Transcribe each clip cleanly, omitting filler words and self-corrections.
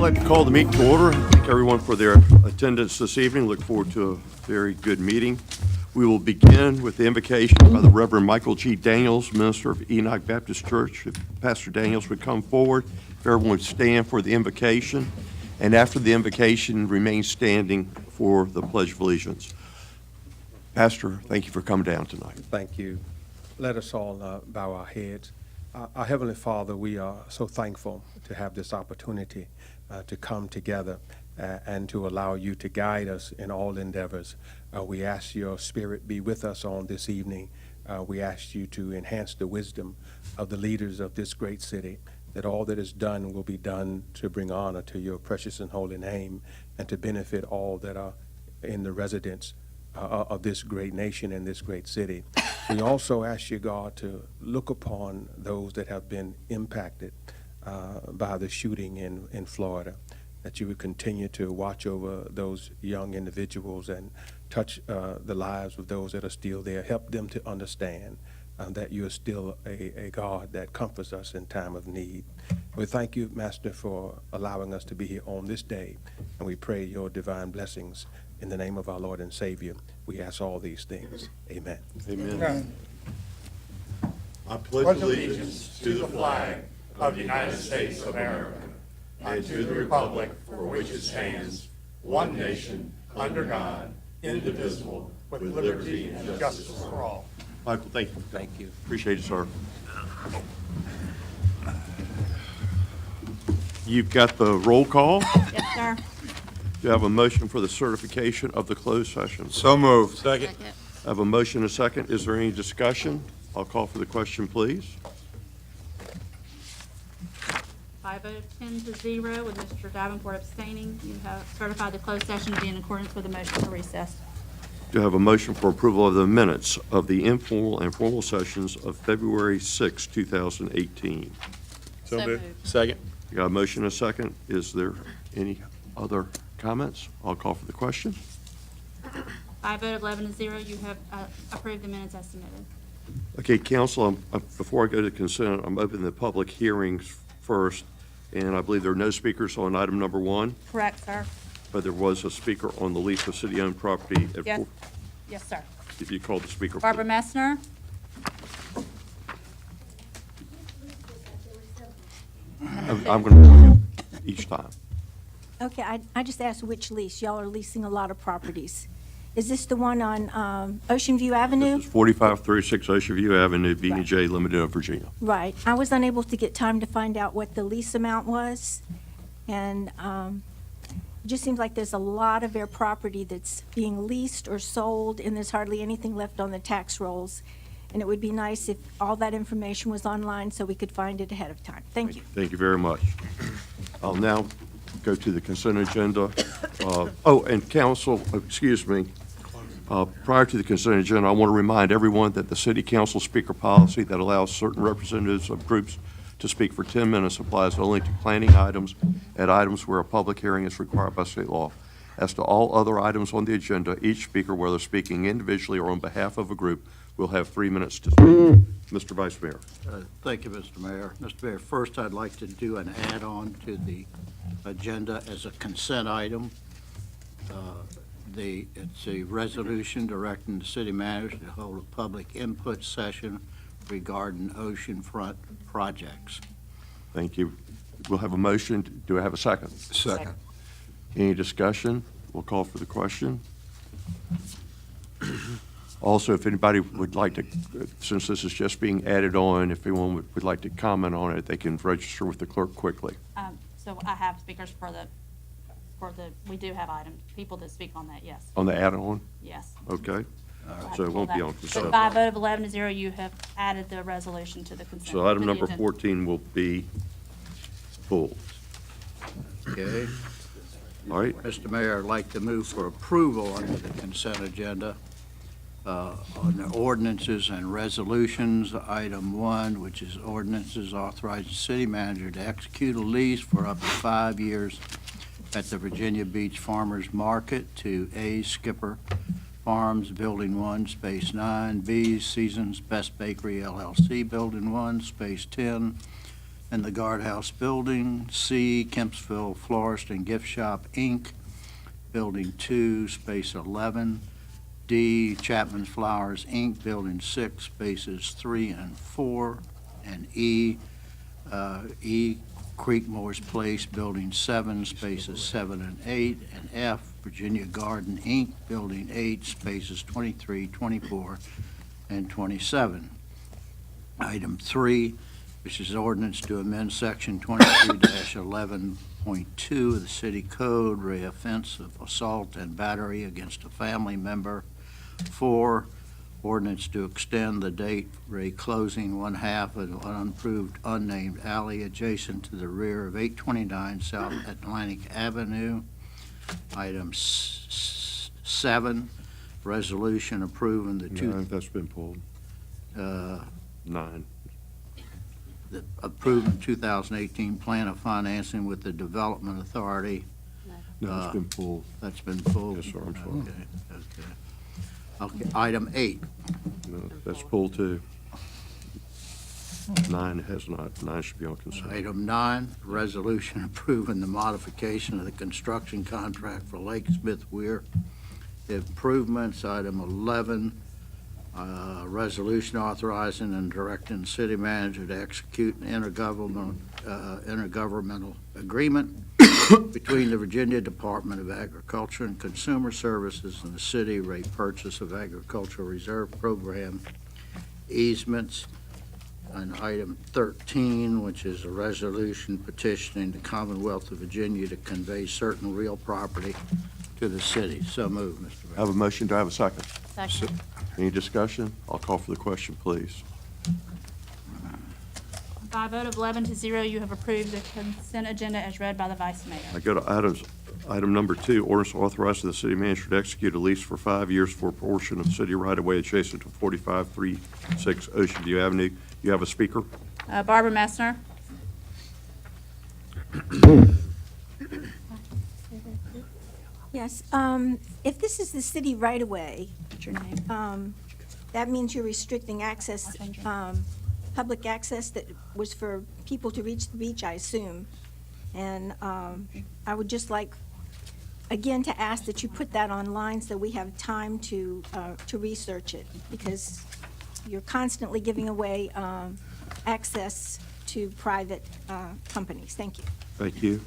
like to call the meeting to order. Thank everyone for their attendance this evening. Look forward to a very good meeting. We will begin with the invocation by the Reverend Michael G. Daniels, minister of Enoch Baptist Church. If Pastor Daniels would come forward, if everyone would stand for the invocation, and after the invocation, remain standing for the Pledge of Allegiance. Pastor, thank you for coming down tonight. Thank you. Let us all bow our heads. Our Heavenly Father, we are so thankful to have this opportunity to come together and to allow you to guide us in all endeavors. We ask your Spirit be with us on this evening. We ask you to enhance the wisdom of the leaders of this great city, that all that is done will be done to bring honor to your precious and holy name and to benefit all that are in the residents of this great nation and this great city. We also ask you, God, to look upon those that have been impacted by the shooting in Florida, that you would continue to watch over those young individuals and touch the lives of those that are still there. Help them to understand that you are still a God that comforts us in time of need. We thank you, Master, for allowing us to be here on this day, and we pray your divine blessings in the name of our Lord and Savior. We ask all these things. Amen. Amen. I pledge allegiance to the flag of the United States of America and to the republic for which it stands, one nation, under God, indivisible, with liberty and justice for all. Michael, thank you. Thank you. Appreciate it, sir. You've got the roll call. Yes, sir. Do you have a motion for the certification of the closed session? So moved. Second. I have a motion and a second. Is there any discussion? I'll call for the question, please. By a vote of 10-0 with Mr. Davenport abstaining, you have certified the closed session to be in accordance with the motion for recess. Do you have a motion for approval of the minutes of the informal and formal sessions of February 6, 2018? So moved. Second. You got a motion and a second. Is there any other comments? I'll call for the question. By a vote of 11-0, you have approved the minutes as submitted. Okay, council, before I go to consent, I'm opening the public hearings first, and I believe there are no speakers on item number 1, Correct, sir. but there was a speaker on the lease of city-owned property at Yes. Yes, sir. If you call the speaker, please. Barbara Messner? I'm going to call you each time. Okay, I just asked which lease. Y'all are leasing a lot of properties. Is this the one on Ocean View Avenue? This is 4536 Ocean View Avenue, B&J Limited of Virginia. Right. I was unable to get time to find out what the lease amount was. And it just seems like there's a lot of their property that's being leased or sold, and there's hardly anything left on the tax rolls. And it would be nice if all that information was online so we could find it ahead of time. Thank you. Thank you very much. I'll now go to the consent agenda. And council, excuse me, prior to the consent agenda, I want to remind everyone that the city council speaker policy that allows certain representatives of groups to speak for 10 minutes applies only to planning items and items where a public hearing is required by state law. As to all other items on the agenda, each speaker, whether speaking individually or on behalf of a group, will have 3 minutes to speak. Mr. Vice Mayor. Thank you, Mr. Mayor. Mr. Mayor, first I'd like to do an add-on to the agenda as a consent item. It's a resolution directing the city manager to hold a public input session regarding oceanfront projects. Thank you. We'll have a motion. Do I have a second? Second. Any discussion? We'll call for the question. Also, if anybody would like to, since this is just being added on, if anyone would like to comment on it, they can register with the clerk quickly. So I have speakers for the, we do have items, people that speak on that, yes. On the add-on? Yes. Okay. We'll have So to it pull won't be that. on But consent. by a vote of 11-0, you have added the resolution to the consent. So item to the number agenda. 14 will be pulled. Okay? All right? Mr. Mayor, I'd like to move for approval under the consent agenda on the ordinances and resolutions. Item 1, which is ordinances authorizing the city manager to execute a lease for up to 5 years at the Virginia Beach Farmers Market to A. Skipper Farms, Building 1, Space 9, B. Seasons Best Bakery, LLC, Building 1, Space 10, and the Guardhouse Building. C, Kempsville Florist and Gift Shop, Inc., Building 2, Space 11. D, Chapman's Flowers, Inc., Building 6, Spaces 3 and 4. And E, Creekmore's Place, Building 7, Spaces 7 and 8. And F, Virginia Garden, Inc., Building 8, Spaces 23, 24, and 27. Item 3, which is ordinance to amend Section 22-11.2 of the City Code, re-offense of assault and battery against a family member. 4, ordinance to extend the date for a closing one half of an unimproved unnamed alley adjacent to the rear of 829 South Atlantic Avenue. Item 7, resolution approving the No, that's been pulled. 9. approving 2018 plan of financing with the Development Authority. No, it's been pulled. That's been pulled? Yes, sir, I'm sorry. Okay, item 8. No, that's pulled too. 9 has not. 9 should be on consent. Item 9, resolution approving the modification of the construction contract for Lake Smith Weir improvements. Item 11, resolution authorizing and directing the city manager to execute an intergovernmental agreement between the Virginia Department of Agriculture and Consumer Services and the city rate purchase of agricultural reserve program easements. And item 13, which is a resolution petitioning the Commonwealth of Virginia to convey certain real property to the city. So moved, Mr. Mayor. Have a motion. Do I have a second? Second. Any discussion? I'll call for the question, please. By a vote of 11-0, you have approved the consent agenda as read by the Vice Mayor. I go to item number 2, ordinance authorizing the city manager to execute a lease for 5 years for a portion of city right-of-way adjacent to 4536 Ocean View Avenue. You have a speaker? Barbara Messner. Yes, if this is the city right-of-way, What's your name? that means you're restricting access, public access that was for people to reach the beach, I assume. And I would just like, again, to ask that you put that online so we have time to research it, because you're constantly giving away access to private companies. Thank you. Thank you.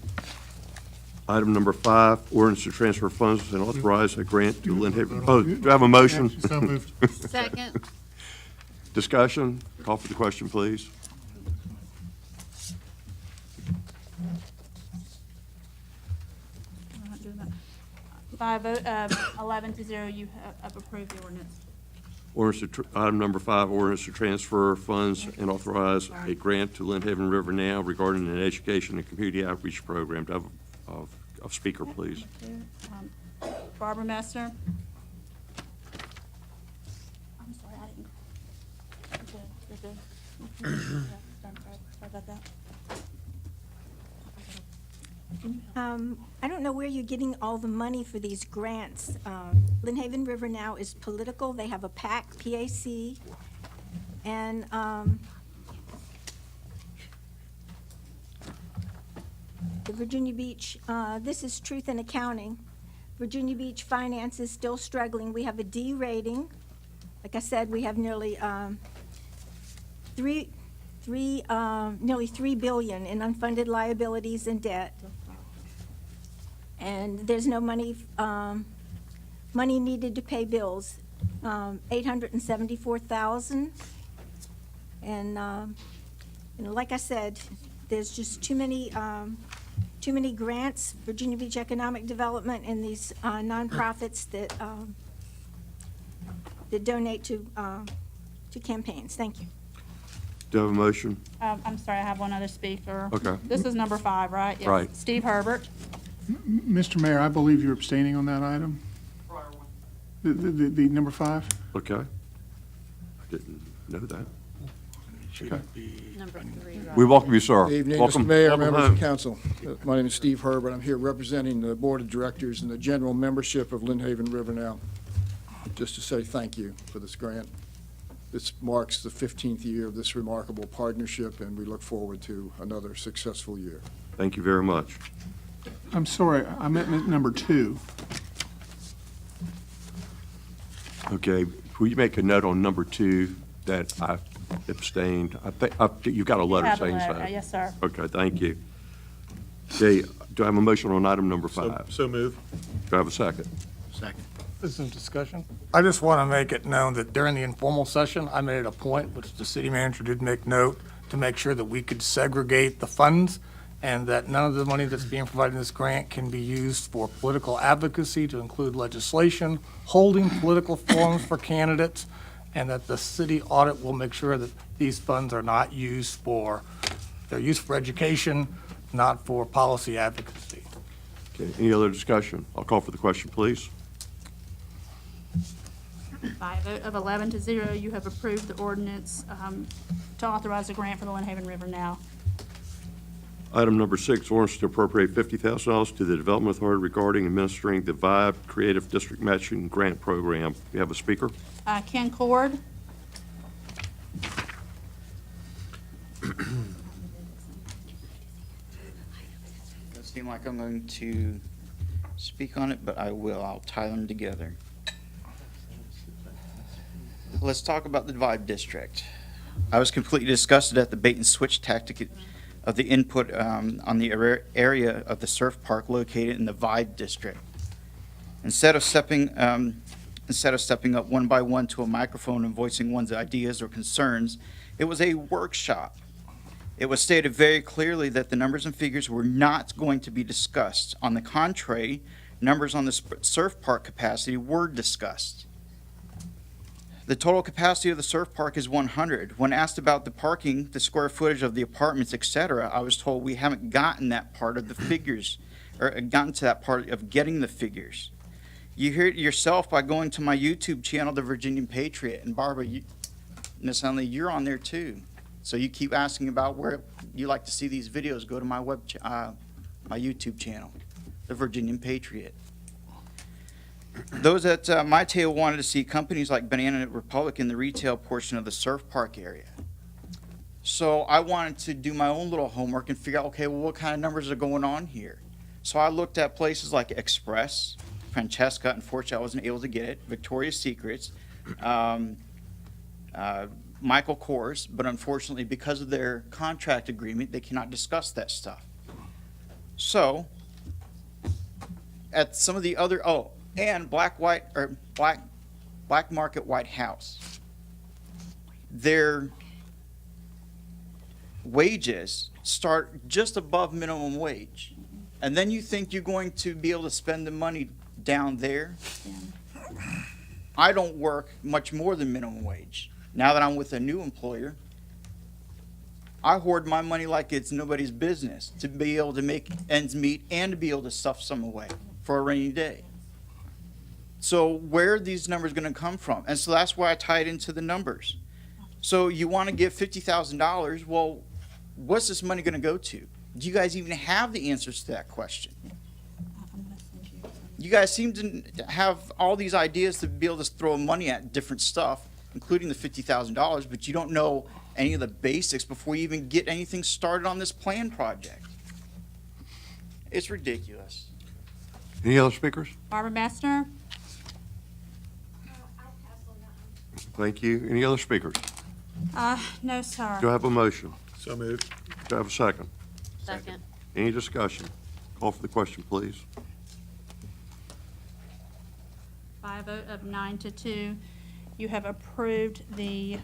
Item number 5, ordinance to transfer funds and authorize a grant to Lynn Haven. Oh, do I have a motion? So moved. Second. Discussion? Call for the question, please. By a vote of 11-0, you have approved the ordinance. Item number 5, ordinance to transfer funds and authorize a grant to Lynn Haven River Now regarding an education and community outreach program. Do I have a speaker, please? Barbara Messner. I'm sorry, I didn't. You're good. Sorry about that. I don't know where you're getting all the money for these grants. Lynn Haven River Now is political. They have a PAC, P-A-C, and the Virginia Beach, this is Truth in Accounting. Virginia Beach Finance is still struggling. We have a D rating. Like I said, we have nearly nearly $3 billion in unfunded liabilities and debt. And there's no money needed to pay bills. $874,000. And like I said, there's just too many grants, Virginia Beach Economic Development, and these nonprofits that donate to campaigns. Thank you. Do you have a motion? I'm sorry, I have one other speaker. Okay. This is number 5, right? Yes. Right. Steve Herbert. Mr. Mayor, I believe you're abstaining on that item. The number 5? Okay. I didn't know that. Okay. Number 3, We welcome you, sir. Good evening, Welcome- Mr. Mayor, welcome members home. of council. My name is Steve Herbert. I'm here representing the Board of Directors and the general membership of Lynn Haven River Now, just to say thank you for this grant. This marks the 15th year of this remarkable partnership, and we look forward to another successful year. Thank you very much. I'm sorry, I meant number 2. Okay, will you make a note on number 2 that I abstained? I think, you got a letter Have a saying letter. so. Yes, sir. Okay, thank you. Okay, do I have a motion on item number 5? So move. Do I have a second? Second. This is discussion. I just want to make it known that during the informal session, I made it a point, which the city manager did make note, to make sure that we could segregate the funds and that none of the money that's being provided in this grant can be used for political advocacy, to include legislation, holding political forums for candidates, and that the city audit will make sure that these funds are not used for, they're used for education, not for policy advocacy. Okay, any other discussion? I'll call for the question, please. By a vote of 11 to 0, you have approved the ordinance to authorize a grant for the Lynn Haven River now. Item number 6, ordinance to appropriate $50,000 to the Development Authority regarding administering the VIBE Creative District Matching Grant Program. You have a speaker? Ken Cord. Doesn't seem like I'm going to speak on it, but I will. I'll tie them together. Let's talk about the Vibe District. I was completely disgusted at the bait and switch tactic of the input on the area of the surf park located in the Vibe District. Instead of stepping up one by one to a microphone and voicing one's ideas or concerns, it was a workshop. It was stated very clearly that the numbers and figures were not going to be discussed. On the contrary, numbers on the surf park capacity were discussed. The total capacity of the surf park is 100. When asked about the parking, the square footage of the apartments, etc., I was told we haven't gotten that part of the figures, or gotten to that part of getting the figures. You hear it yourself by going to my YouTube channel, The Virginian Patriot. And Barbara, Miss Hunley, you're on there too. So you keep asking about where you like to see these videos. Go to my my YouTube channel, The Virginian Patriot. Those at my table wanted to see companies like Banana Republic in the retail portion of the surf park area. So I wanted to do my own little homework and figure out, okay, well, what kind of numbers are going on here? So I looked at places like Express, Francesca, unfortunately I wasn't able to get it, Victoria's Secrets, Michael Kors, but unfortunately because of their contract agreement, they cannot discuss that stuff. So at some of the other, and Black Market White House, their wages start just above minimum wage. And then you think you're going to be able to spend the money down there? I don't work much more than minimum wage. Now that I'm with a new employer, I hoard my money like it's nobody's business to be able to make ends meet and to be able to stuff some away for a rainy day. So where are these numbers going to come from? And so that's why I tie it into the numbers. So you want to give $50,000. Well, what's this money going to go to? Do you guys even have the answers to that question? You guys seem to have all these ideas to be able to throw money at different stuff, including the $50,000, but you don't know any of the basics before you even get anything started on this plan project. It's ridiculous. Any other speakers? Barbara Messner. Thank you. Any other speakers? No, sir. Do I have a motion? So move. Do I have a second? Second. Any discussion? Call for the question, please. By a vote of 9 to 2, you have approved the,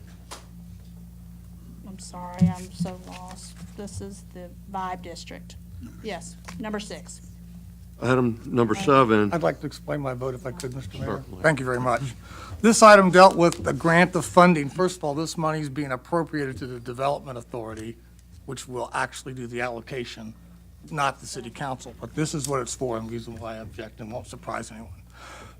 I'm sorry, I'm so lost. This is the Vibe District. Yes, number 6. Item number 7. I'd like to explain my vote if I could, Mr. Mayor. Certainly. Thank you very much. This item dealt with the grant of funding. First of all, this money is being appropriated to the Development Authority, which will actually do the allocation, not the city council. But this is what it's for, and the reason why I object and won't surprise anyone.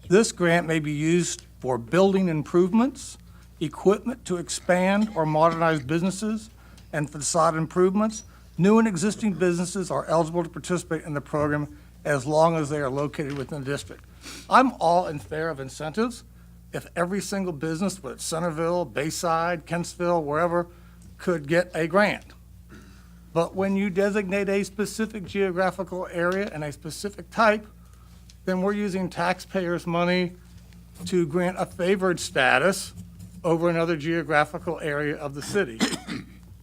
This grant may be used for building improvements, equipment to expand or modernize businesses, and facade improvements. New and existing businesses are eligible to participate in the program as long as they are located within the district. I'm all in favor of incentives, if every single business, whether it's Centerville, Bayside, Kentsville, wherever, could get a grant. But when you designate a specific geographical area and a specific type, then we're using taxpayers' money to grant a favored status over another geographical area of the city.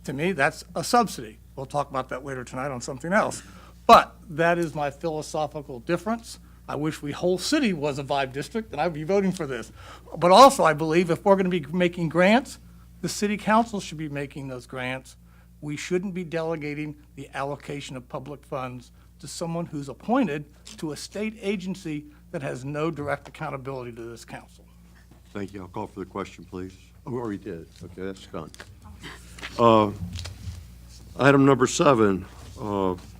To me, that's a subsidy. We'll talk about that later tonight on something else. But that is my philosophical difference. I wish the whole city was a Vibe district, and I'd be voting for this. But also, I believe if we're going to be making grants, the city council should be making those grants. We shouldn't be delegating the allocation of public funds to someone who's appointed to a state agency that has no direct accountability to this council. Thank you. I'll call for the question, please. Oh, we already did. Okay, that's done. Item number 7,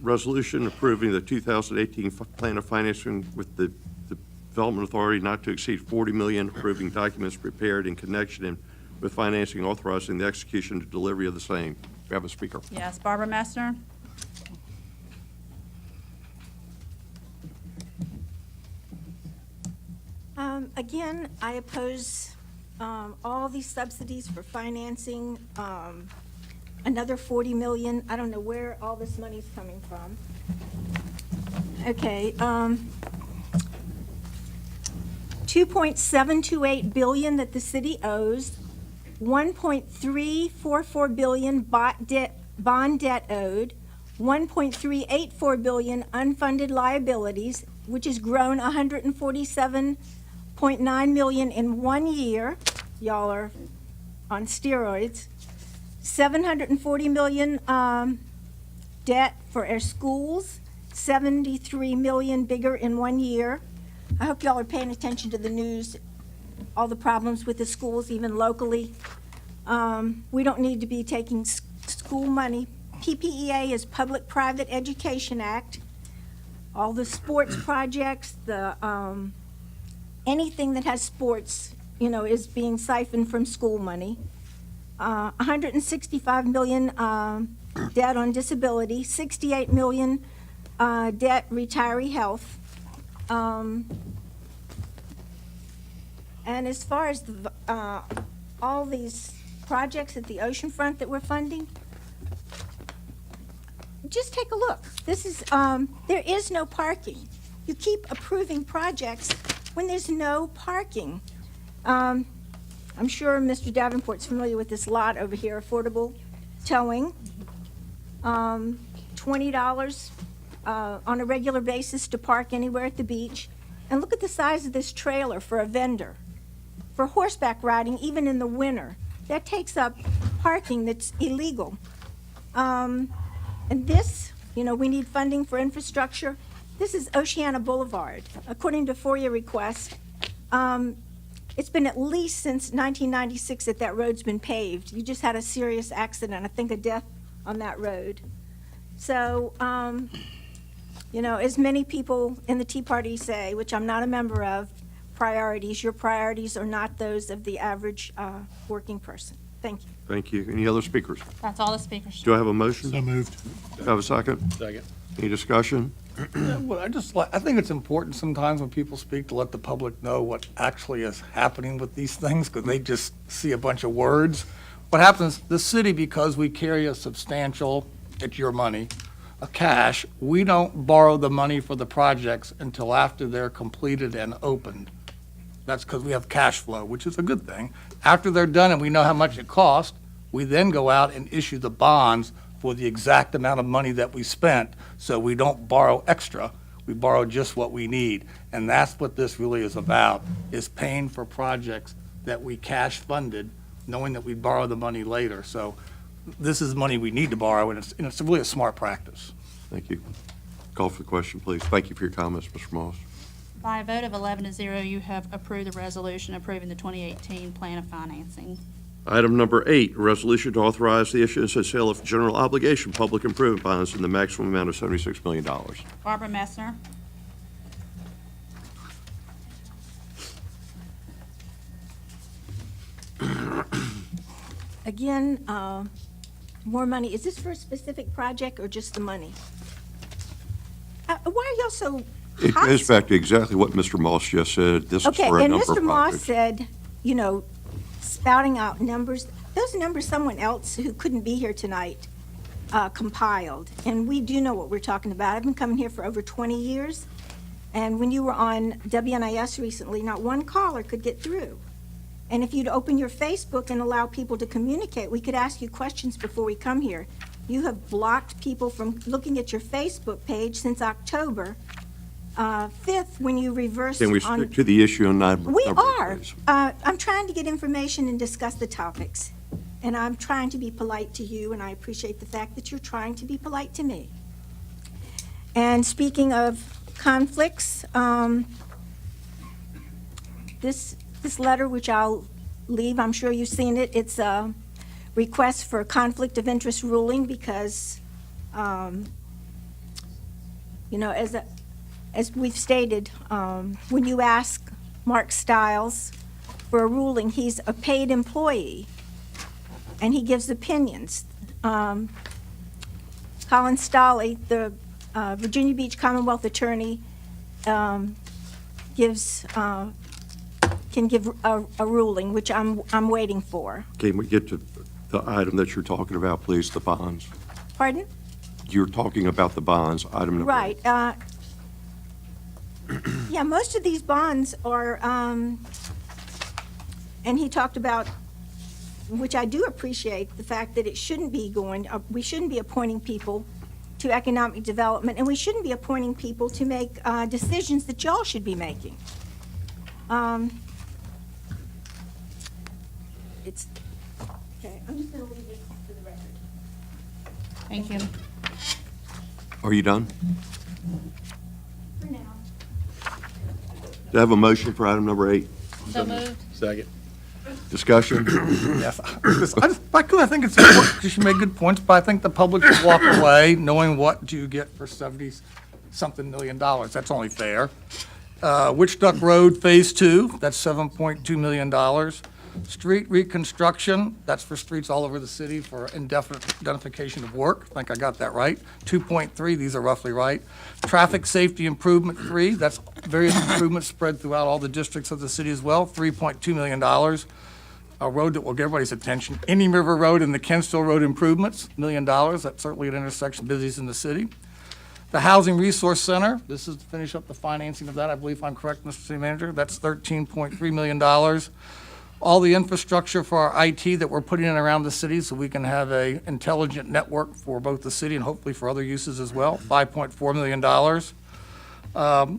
resolution approving the 2018 plan of financing with the Development Authority not to exceed $40 million, approving documents prepared in connection with financing, authorizing the execution and delivery of the same. We have a speaker. Yes, Barbara Messner. Again, I oppose all these subsidies for financing, another 40 million. I don't know where all this money's coming from. Okay, 2.728 billion that the city owes, 1.344 billion bond debt owed, 1.384 billion unfunded liabilities, which has grown 147.9 million in 1 year. Y'all are on steroids. 740 million debt for our schools, 73 million bigger in 1 year. I hope y'all are paying attention to the news, all the problems with the schools, even locally. We don't need to be taking school money. PPEA is Public-Private Education Act. All the sports projects, anything that has sports, is being siphoned from school money. 165 million debt on disability, 68 million debt retiree health. And as far as all these projects at the oceanfront that we're funding, just take a look. This is, there is no parking. You keep approving projects when there's no parking. I'm sure Mr. Davenport's familiar with this lot over here, affordable towing. $20 on a regular basis to park anywhere at the beach. And look at the size of this trailer for a vendor. For horseback riding, even in the winter, that takes up parking that's illegal. And this, we need funding for infrastructure. This is Oceana Boulevard. According to FOIA request, it's been at least since 1996 that road's been paved. You just had a serious accident, I think a death on that road. So, as many people in the Tea Party say, which I'm not a member of, your priorities are not those of the average working person. Thank you. Thank you. Any other speakers? That's all the speakers. Do I have a motion? So moved. Do I have a second? Second. Any discussion? Well, I think it's important sometimes when people speak to let the public know what actually is happening with these things, because they just see a bunch of words. What happens, the city, because we carry a substantial, it's your money, a cash, we don't borrow the money for the projects until after they're completed and opened. That's because we have cash flow, which is a good thing. After they're done and we know how much it cost, we then go out and issue the bonds for the exact amount of money that we spent, so we don't borrow extra. We borrow just what we need. And that's what this really is about, is paying for projects that we cash funded, knowing that we borrow the money later. So this is money we need to borrow, and it's really a smart practice. Thank you. Call for the question, please. Thank you for your comments, Mr. Moss. By a vote of 11-0, you have approved the resolution approving the 2018 plan of financing. Item number 8, a resolution to authorize the issuance and sale of general obligation public improvement bonds in the maximum amount of $76 million. Barbara Messner. Again, more money. Is this for a specific project or just the money? Why are y'all so It goes back to exactly what Mr. Moss just said. This is Okay, for a and number of Mr. Moss projects. said, you know, spouting out numbers, those numbers someone else who couldn't be here tonight compiled, and we do know what we're talking about. I've been coming here for over 20 years, and when you were on WNIS recently, not one caller could get through. And if you'd open your Facebook and allow people to communicate, we could ask you questions before we come here. You have blocked people from looking at your Facebook page since October 5th, when you reversed Can we on... stick to the issue on number? We number, are. please? I'm trying to get information and discuss the topics. And I'm trying to be polite to you, and I appreciate the fact that you're trying to be polite to me. And speaking of conflicts, this letter, which I'll leave, I'm sure you've seen it, it's a request for a conflict of interest ruling because, you know, as we've stated, when you ask Mark Stiles for a ruling, he's a paid employee, and he gives opinions. Colin Stolley, the Virginia Beach Commonwealth attorney, can give a ruling, which I'm waiting for. Can we get to the item that you're talking about, please, the bonds? Pardon? You're talking about the bonds, item number. Right. Yeah, most of these bonds are, and he talked about, which I do appreciate, the fact that it shouldn't be going, we shouldn't be appointing people to economic development, and we shouldn't be appointing people to make decisions that y'all should be making. It's, okay, I'm just gonna leave this for the record. Thank you. Are you done? For now. Do I have a motion for item number 8? So moved. Second. Discussion? Yes, if I could, I think it's important, because you made good points, but I think the public should walk away knowing what you get for 70-something million dollars. That's only fair. Witch Duck Road Phase 2, that's $7.2 million. Street reconstruction, that's for streets all over the city for indefinite identification of work. I think I got that right. 2.3, these are roughly right. Traffic safety improvement 3, that's various improvements spread throughout all the districts of the city as well, $3.2 million. A road that will get everybody's attention, Indian River Road and the Kensville Road improvements, $1 million. That's certainly an intersection busiest in the city. The Housing Resource Center, this is to finish up the financing of that, I believe I'm correct, Mr. City Manager, that's $13.3 million. All the infrastructure for our IT that we're putting in around the city so we can have a intelligent network for both the city and hopefully for other uses as well, $5.4 million.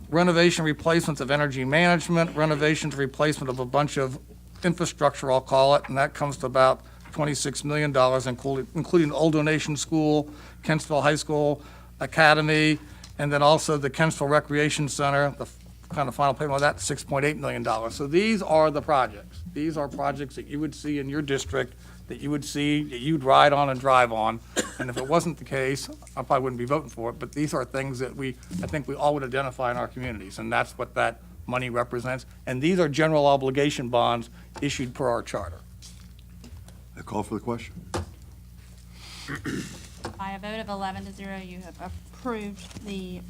Renovation replacements of energy management, renovations replacement of a bunch of infrastructure, I'll call it, and that comes to about $26 million, including Old Donation School, Kensville High School Academy, and then also the Kensville Recreation Center, the kind of final payment on that, $6.8 million. So these are the projects. These are projects that you would see in your district, that you would see, that you'd ride on and drive on. And if it wasn't the case, I probably wouldn't be voting for it, but these are things that I think we all would identify in our communities, and that's what that money represents. And these are general obligation bonds issued per our charter. A call for the question. By a vote of 11 to 0, you have approved the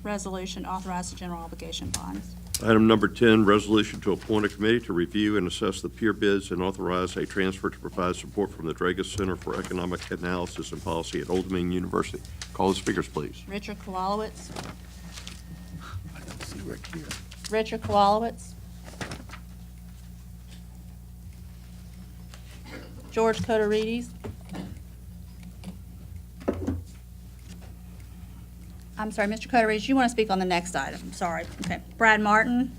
resolution authorizing general obligation bonds. Item number 10, resolution to appoint a committee to review and assess the peer bids and authorize a transfer to provide support from the Dragus Center for Economic Analysis and Policy at Old Dominion University. Call the speakers, please. Richard Kowalowitz. I don't see Rick here. Richard Kowalowitz. George Coterides. I'm sorry, Mr. Coterides, you want to speak on the next item? I'm sorry. Okay. Brad Martin.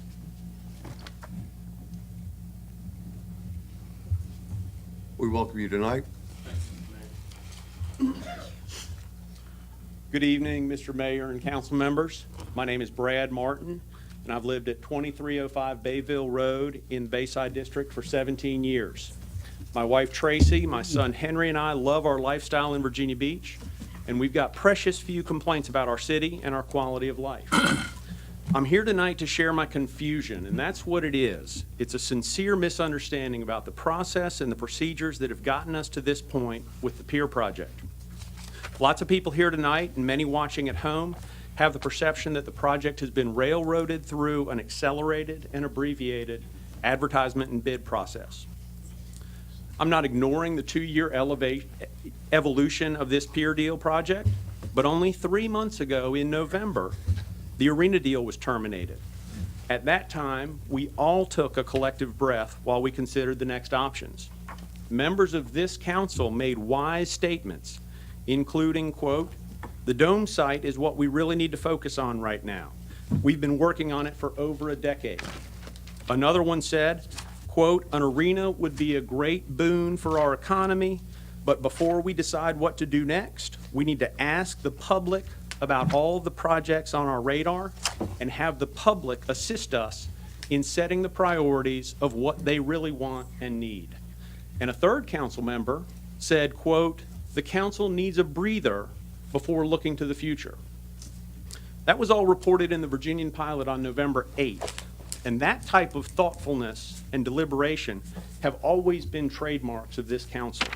We welcome you tonight. Good evening, Mr. Mayor and council members. My name is Brad Martin, and I've lived at 2305 Bayville Road in Bayside District for 17 years. My wife Tracy, my son Henry, and I love our lifestyle in Virginia Beach, and we've got precious few complaints about our city and our quality of life. I'm here tonight to share my confusion, and that's what it is. It's a sincere misunderstanding about the process and the procedures that have gotten us to this point with the Pier project. Lots of people here tonight and many watching at home have the perception that the project has been railroaded through an accelerated and abbreviated advertisement and bid process. I'm not ignoring the 2-year evolution of this pier deal project, but only 3 months ago in November, the arena deal was terminated. At that time, we all took a collective breath while we considered the next options. Members of this council made wise statements, including, quote, "The dome site is what we really need to focus on right now. We've been working on it for over a decade." Another one said, quote, "An arena would be a great boon for our economy, but before we decide what to do next, we need to ask the public about all the projects on our radar and have the public assist us in setting the priorities of what they really want and need." And a third council member said, quote, "The council needs a breather before looking to the future." That was all reported in the Virginian Pilot on November 8th. And that type of thoughtfulness and deliberation have always been trademarks of this council.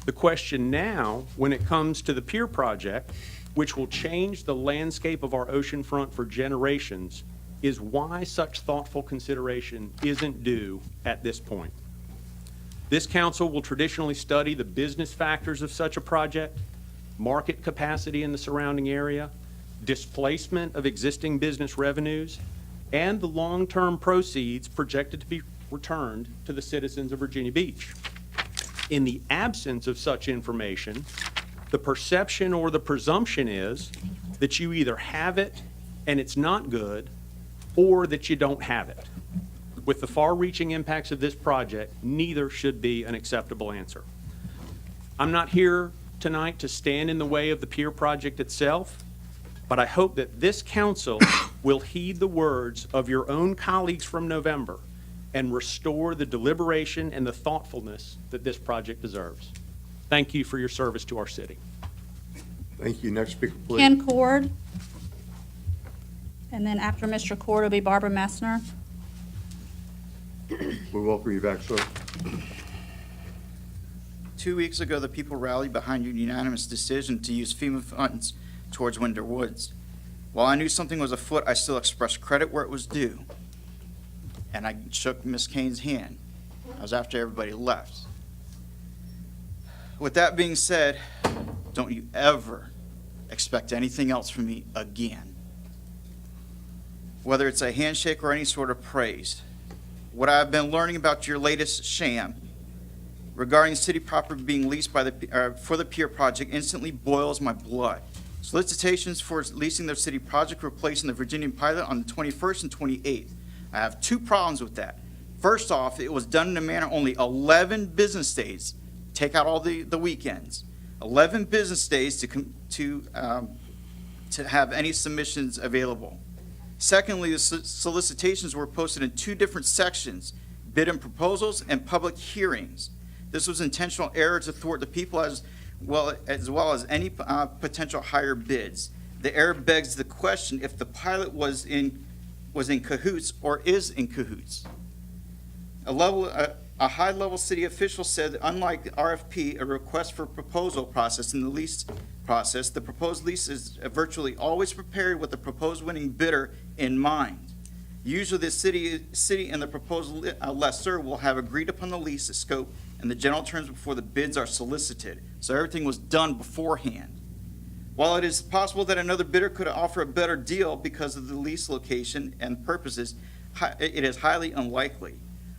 The question now, when it comes to the pier project, which will change the landscape of our ocean front for generations, is why such thoughtful consideration isn't due at this point. This council will traditionally study the business factors of such a project, market capacity in the surrounding area, displacement of existing business revenues, and the long-term proceeds projected to be returned to the citizens of Virginia Beach. In the absence of such information, the perception or the presumption is that you either have it and it's not good, or that you don't have it. With the far-reaching impacts of this project, neither should be an acceptable answer. I'm not here tonight to stand in the way of the pier project itself, but I hope that this council will heed the words of your own colleagues from November and restore the deliberation and the thoughtfulness that this project deserves. Thank you for your service to our city. Thank you. Next speaker, please. Ken Cord. And then after Mr. Cord will be Barbara Messner. We welcome you back, sir. 2 weeks ago, the people rallied behind your unanimous decision to use FEMA funds towards Winter Woods. While I knew something was afoot, I still expressed credit where it was due. And I shook Ms. Kane's hand. I was after everybody left. With that being said, don't you ever expect anything else from me again. Whether it's a handshake or any sort of praise. What I've been learning about your latest sham regarding city property being leased by for the pier project instantly boils my blood. Solicitations for leasing the city project were placed in the Virginian Pilot on the 21st and 28th. I have two problems with that. First off, it was done in a manner only 11 business days. Take out all the weekends. 11 business days to have any submissions available. Secondly, the solicitations were posted in two different sections, bid and proposals and public hearings. This was intentional error to thwart the people as well as any potential higher bids. The error begs the question if the pilot was in cahoots or is in cahoots. A high-level city official said that unlike the RFP, a request for proposal process in the lease process, the proposed lease is virtually always prepared with the proposed winning bidder in mind. Usually the city and the proposed lessor will have agreed upon the lease, the scope, and the general terms before the bids are solicited. So everything was done beforehand. While it is possible that another bidder could offer a better deal because of the lease location and purposes, it is highly unlikely.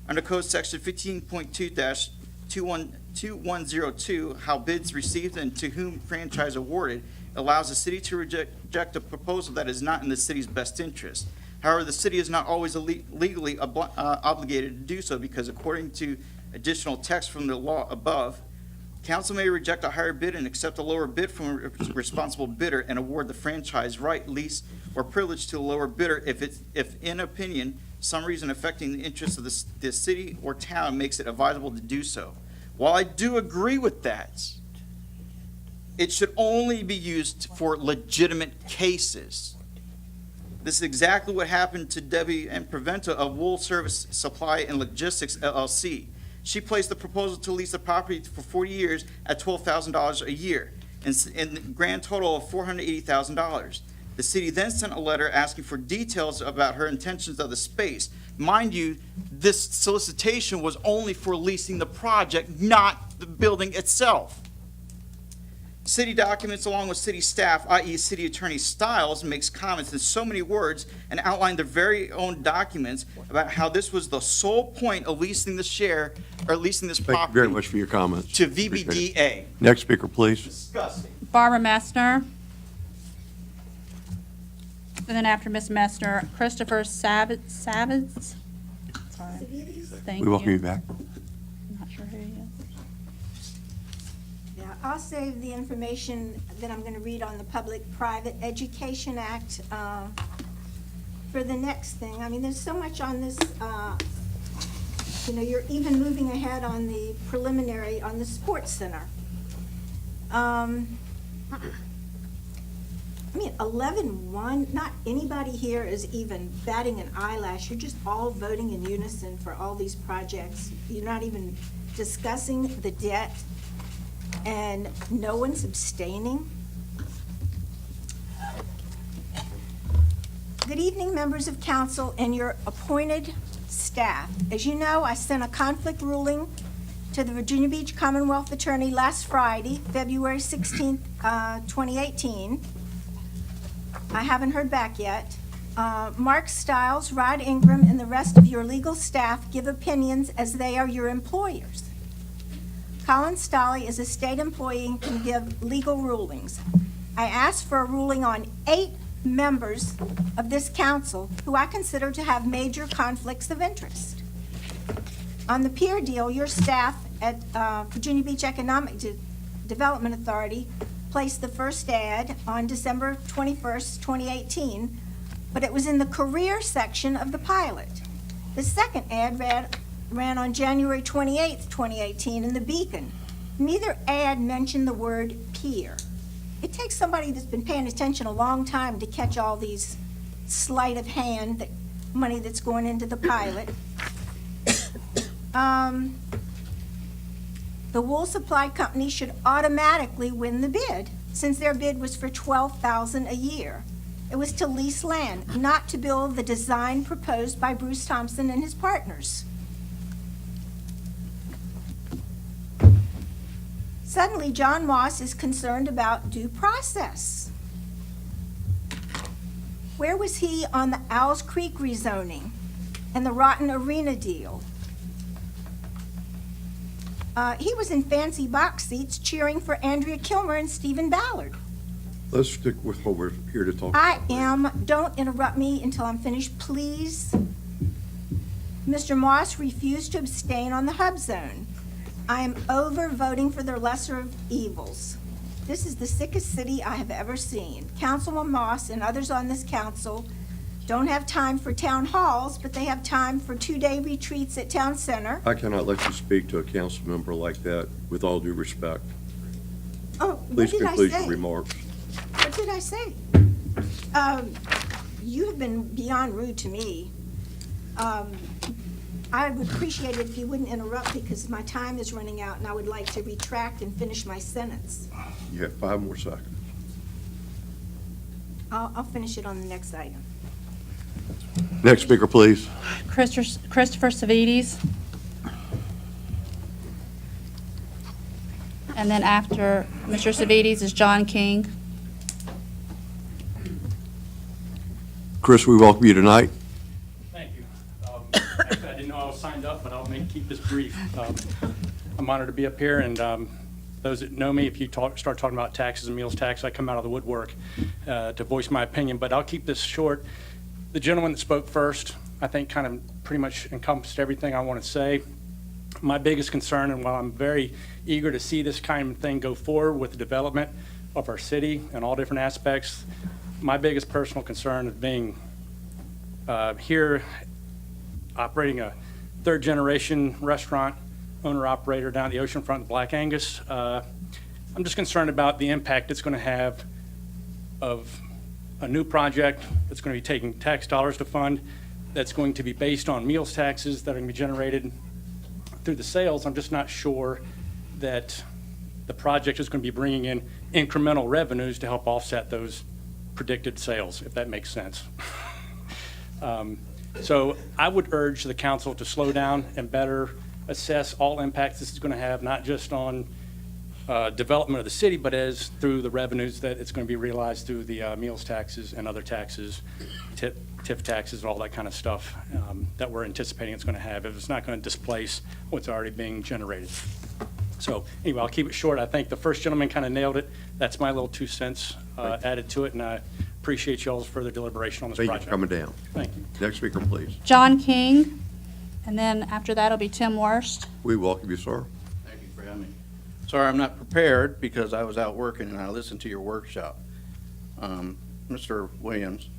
Under Code Section 15.2-2102, how bids received and to whom franchise awarded allows the city to reject a proposal that is not in the city's best interest. However, the city is not always legally obligated to do so because according to additional text from the law above, council may reject a higher bid and accept a lower bid from a responsible bidder and award the franchise right, lease, or privilege to a lower bidder if in opinion, some reason affecting the interests of the city or town makes it advisable to do so. While I do agree with that, it should only be used for legitimate cases. This is exactly what happened to Debbie and Preventa of Wool Service Supply and Logistics LLC. She placed the proposal to lease the property for 40 years at $12,000 a year, and grand total of $480,000. The city then sent a letter asking for details about her intentions of the space. Mind you, this solicitation was only for leasing the project, not the building itself. City documents, along with city staff, i.e. City Attorney Stiles, makes comments in so many words and outlined their very own documents about how this was the sole point of leasing the share, or leasing this Thank you property very much for your comments. to Appreciate it. VBDA. Next speaker, please. Disgusting. Barbara Messner. And then after Ms. Messner, Christopher Savitz. Sorry. Thank We welcome you you. back. Not sure who he is. Yeah, I'll save the information that I'm going to read on the Public-Private Education Act for the next thing. I mean, there's so much on this, you're even moving ahead on the preliminary on the Sports Center. I mean, 11-1, not anybody here is even batting an eyelash. You're just all voting in unison for all these projects. You're not even discussing the debt, and no one's abstaining. Good evening, members of council and your appointed staff. As you know, I sent a conflict ruling to the Virginia Beach Commonwealth Attorney last Friday, February 16th, 2018. I haven't heard back yet. Mark Stiles, Rod Ingram, and the rest of your legal staff give opinions as they are your employers. Colin Stolley is a state employee and can give legal rulings. I asked for a ruling on 8 members of this council who I consider to have major conflicts of interest. On the peer deal, your staff at Virginia Beach Economic Development Authority placed the first ad on December 21st, 2018, but it was in the career section of the pilot. The second ad ran on January 28th, 2018 in the Beacon. Neither ad mentioned the word peer. It takes somebody that's been paying attention a long time to catch all these sleight of hand money that's going into the pilot. The Wool Supply Company should automatically win the bid, since their bid was for $12,000 a year. It was to lease land, not to build the design proposed by Bruce Thompson and his partners. Suddenly, John Moss is concerned about due process. Where was he on the Owls Creek rezoning and the Rotten Arena deal? He was in fancy box seats cheering for Andrea Kilmer and Stephen Ballard. Let's stick with what we're here to talk about. Don't interrupt me until I'm finished, please. Mr. Moss refused to abstain on the hub zone. I am over voting for the lesser of evils. This is the sickest city I have ever seen. Councilman Moss and others on this council don't have time for town halls, but they have time for 2-day retreats at town center. I cannot let you speak to a council member like that, with all due respect. Oh, what Please did I conclude your say? remarks. What did I say? You have been beyond rude to me. I would appreciate it if you wouldn't interrupt because my time is running out and I would like to retract and finish my sentence. You have 5 more seconds. I'll finish it on the next item. Next speaker, please. Christopher Savides. And then after Mr. Savides is John King. Chris, we welcome you tonight. Thank you. Actually, I didn't know I was signed up, but I'll keep this brief. I'm honored to be up here, and those that know me, if you start talking about taxes and meals tax, I come out of the woodwork to voice my opinion, but I'll keep this short. The gentleman that spoke first, I think, kind of pretty much encompassed everything I want to say. My biggest concern, and while I'm very eager to see this kind of thing go forward with the development of our city and all different aspects, my biggest personal concern is being here operating a third-generation restaurant owner-operator down at the oceanfront of Black Angus. I'm just concerned about the impact it's going to have of a new project that's going to be taking tax dollars to fund, that's going to be based on meals taxes that are going to be generated through the sales. I'm just not sure that the project is going to be bringing in incremental revenues to help offset those predicted sales, if that makes sense. So I would urge the council to slow down and better assess all impacts this is going to have, not just on development of the city, but as through the revenues that it's going to be realized through the meals taxes and other taxes, TIF taxes, all that kind of stuff that we're anticipating it's going to have, if it's not going to displace what's already being generated. So anyway, I'll keep it short. I think the first gentleman kind of nailed it. That's my little 2 cents added to it, and I appreciate y'all's further deliberation on this Thank you project. for coming down. Thank you. Next speaker, please. John King, and then after that will be Tim Worst. We welcome you, sir. Thank you for having me. Sorry, I'm not prepared because I was out working and I listened to your workshop. Mr. Williams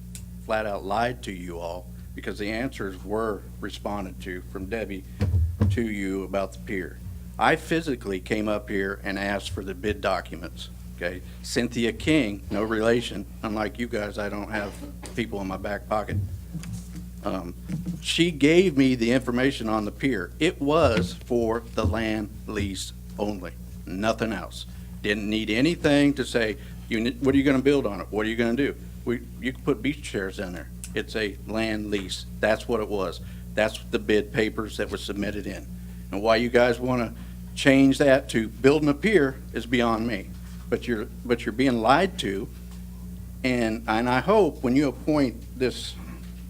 flat out lied to you all because the answers were responded to from Debbie to you about the pier. I physically came up here and asked for the bid documents, okay? Cynthia King, no relation, unlike you guys, I don't have people in my back pocket. She gave me the information on the pier. It was for the land lease only, nothing else. Didn't need anything to say, what are you gonna build on it? What are you gonna do? You can put beach chairs in there. It's a land lease. That's what it was. That's the bid papers that were submitted in. And why you guys wanna change that to building a pier is beyond me. But you're being lied to, and I hope when you appoint this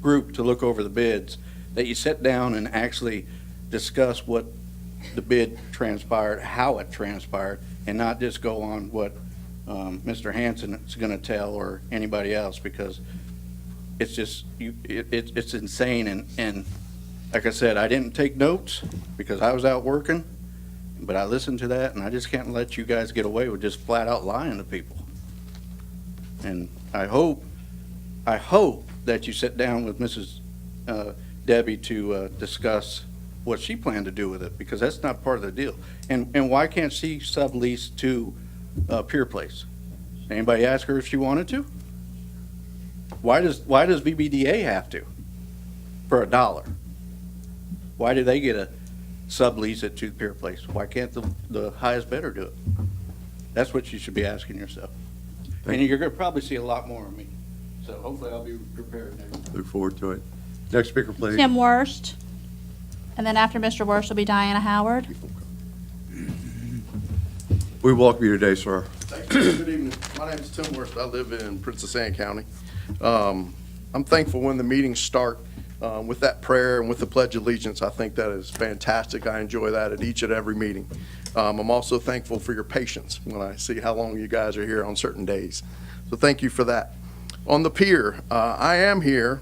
group to look over the bids, that you sit down and actually discuss what the bid transpired, how it transpired, and not just go on what Mr. Hanson is going to tell or anybody else, because it's just, it's insane. And like I said, I didn't take notes because I was out working, but I listened to that, and I just can't let you guys get away with just flat out lying to people. And I hope that you sit down with Mrs. Debbie to discuss what she planned to do with it, because that's not part of the deal. And why can't she sublease to Pier Place? Anybody ask her if she wanted to? Why does VBDA have to for $1? Why do they get a sublease it to Pier Place? Why can't the highest bidder do it? That's what you should be asking yourself. And you're going to probably see a lot more of me. So hopefully I'll be prepared next time. Look forward to it. Next speaker, please. Tim Worst, and then after Mr. Worst will be Diana Howard. We welcome you today, sir. Thank you. Good evening. My name is Tim Worst. I live in Princess Anne County. I'm thankful when the meetings start with that prayer and with the Pledge of Allegiance. I think that is fantastic. I enjoy that at each and every meeting. I'm also thankful for your patience when I see how long you guys are here on certain days. So thank you for that. On the pier, I am here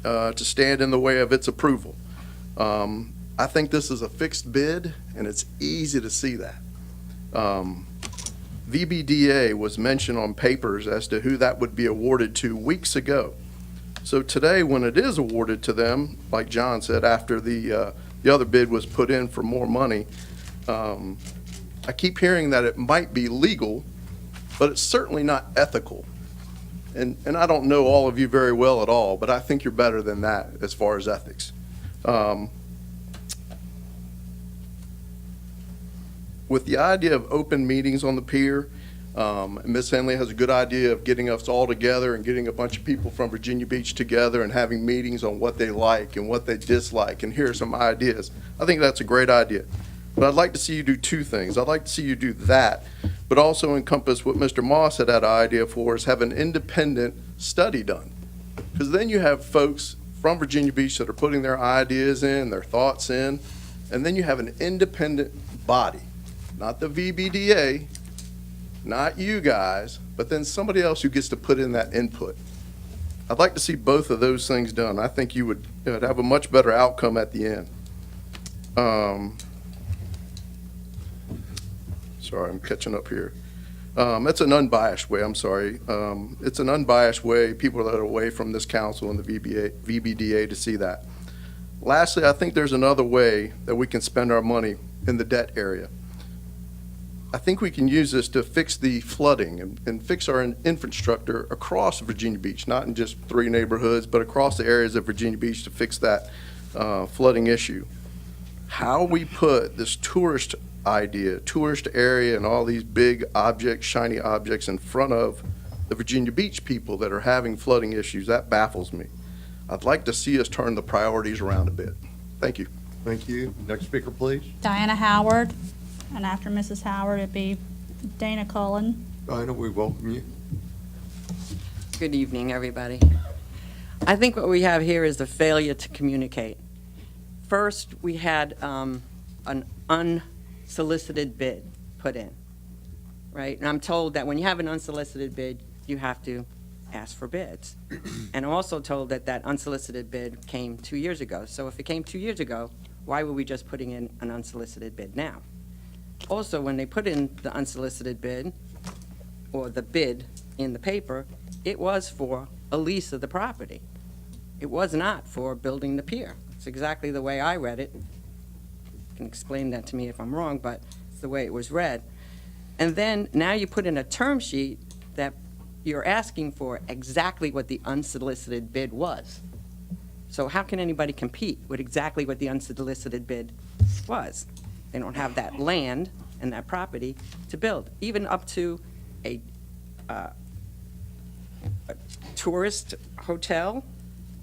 to stand in the way of its approval. I think this is a fixed bid, and it's easy to see that. VBDA was mentioned on papers as to who that would be awarded to weeks ago. So today, when it is awarded to them, like John said, after the other bid was put in for more money, I keep hearing that it might be legal, but it's certainly not ethical. And I don't know all of you very well at all, but I think you're better than that as far as ethics. With the idea of open meetings on the pier, Ms. Henley has a good idea of getting us all together and getting a bunch of people from Virginia Beach together and having meetings on what they like and what they dislike, and here are some ideas. I think that's a great idea. But I'd like to see you do two things. I'd like to see you do that, but also encompass what Mr. Moss had an idea for, is have an independent study done. Because then you have folks from Virginia Beach that are putting their ideas in, their thoughts in, and then you have an independent body, not the VBDA, not you guys, but then somebody else who gets to put in that input. I'd like to see both of those things done. I think you would have a much better outcome at the end. Sorry, I'm catching up here. It's an unbiased way, I'm sorry. It's an unbiased way, people that are away from this council and the VBDA to see that. Lastly, I think there's another way that we can spend our money in the debt area. I think we can use this to fix the flooding and fix our infrastructure across Virginia Beach, not in just 3 neighborhoods, but across the areas of Virginia Beach to fix that flooding issue. How we put this tourist area and all these big objects, shiny objects in front of the Virginia Beach people that are having flooding issues. That baffles me. I'd like to see us turn the priorities around a bit. Thank you. Thank you. Next speaker, please. Diana Howard, and after Mrs. Howard, it'd be Dana Cullen. Diana, we welcome you. Good evening, everybody. I think what we have here is a failure to communicate. First, we had an unsolicited bid put in, right? And I'm told that when you have an unsolicited bid, you have to ask for bids. And I'm also told that that unsolicited bid came 2 years ago. So if it came 2 years ago, why were we just putting in an unsolicited bid now? Also, when they put in the unsolicited bid, or the bid in the paper, it was for a lease of the property. It was not for building the pier. It's exactly the way I read it. You can explain that to me if I'm wrong, but it's the way it was read. And then now you put in a term sheet that you're asking for exactly what the unsolicited bid was. So how can anybody compete with exactly what the unsolicited bid was? They don't have that land and that property to build, even up to a tourist hotel.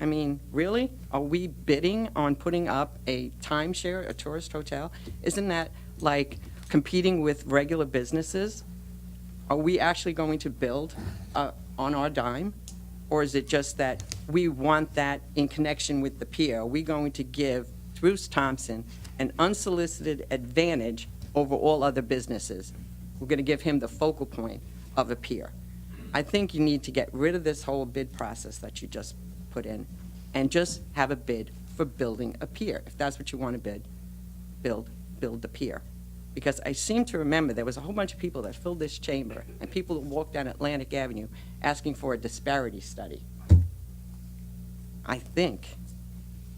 I mean, really? Are we bidding on putting up a timeshare, a tourist hotel? Isn't that like competing with regular businesses? Are we actually going to build on our dime? Or is it just that we want that in connection with the pier? Are we going to give Bruce Thompson an unsolicited advantage over all other businesses? We're going to give him the focal point of a pier. I think you need to get rid of this whole bid process that you just put in and just have a bid for building a pier. If that's what you want to bid, build the pier. Because I seem to remember there was a whole bunch of people that filled this chamber and people that walked down Atlantic Avenue asking for a disparity study. I think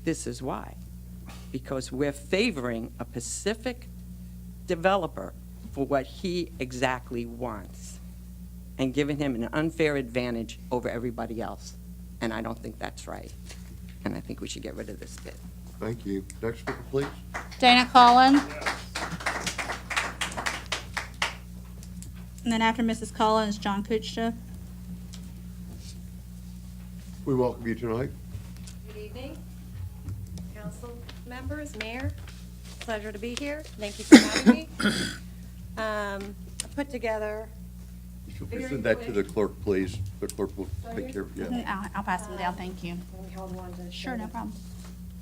this is why. Because we're favoring a Pacific developer for what he exactly wants and giving him an unfair advantage over everybody else. And I don't think that's right. And I think we should get rid of this bid. Thank you. Next speaker, please. Dana Cullen. And then after Mrs. Cullen is John Kuchta. We welcome you tonight. Good evening, council members, mayor. Pleasure to be here. Thank you for having me. I put together. Send that to the clerk, please. The clerk will take care of it. Yeah. I'll pass them down, thank you. Can we hold one to Sure, no problem.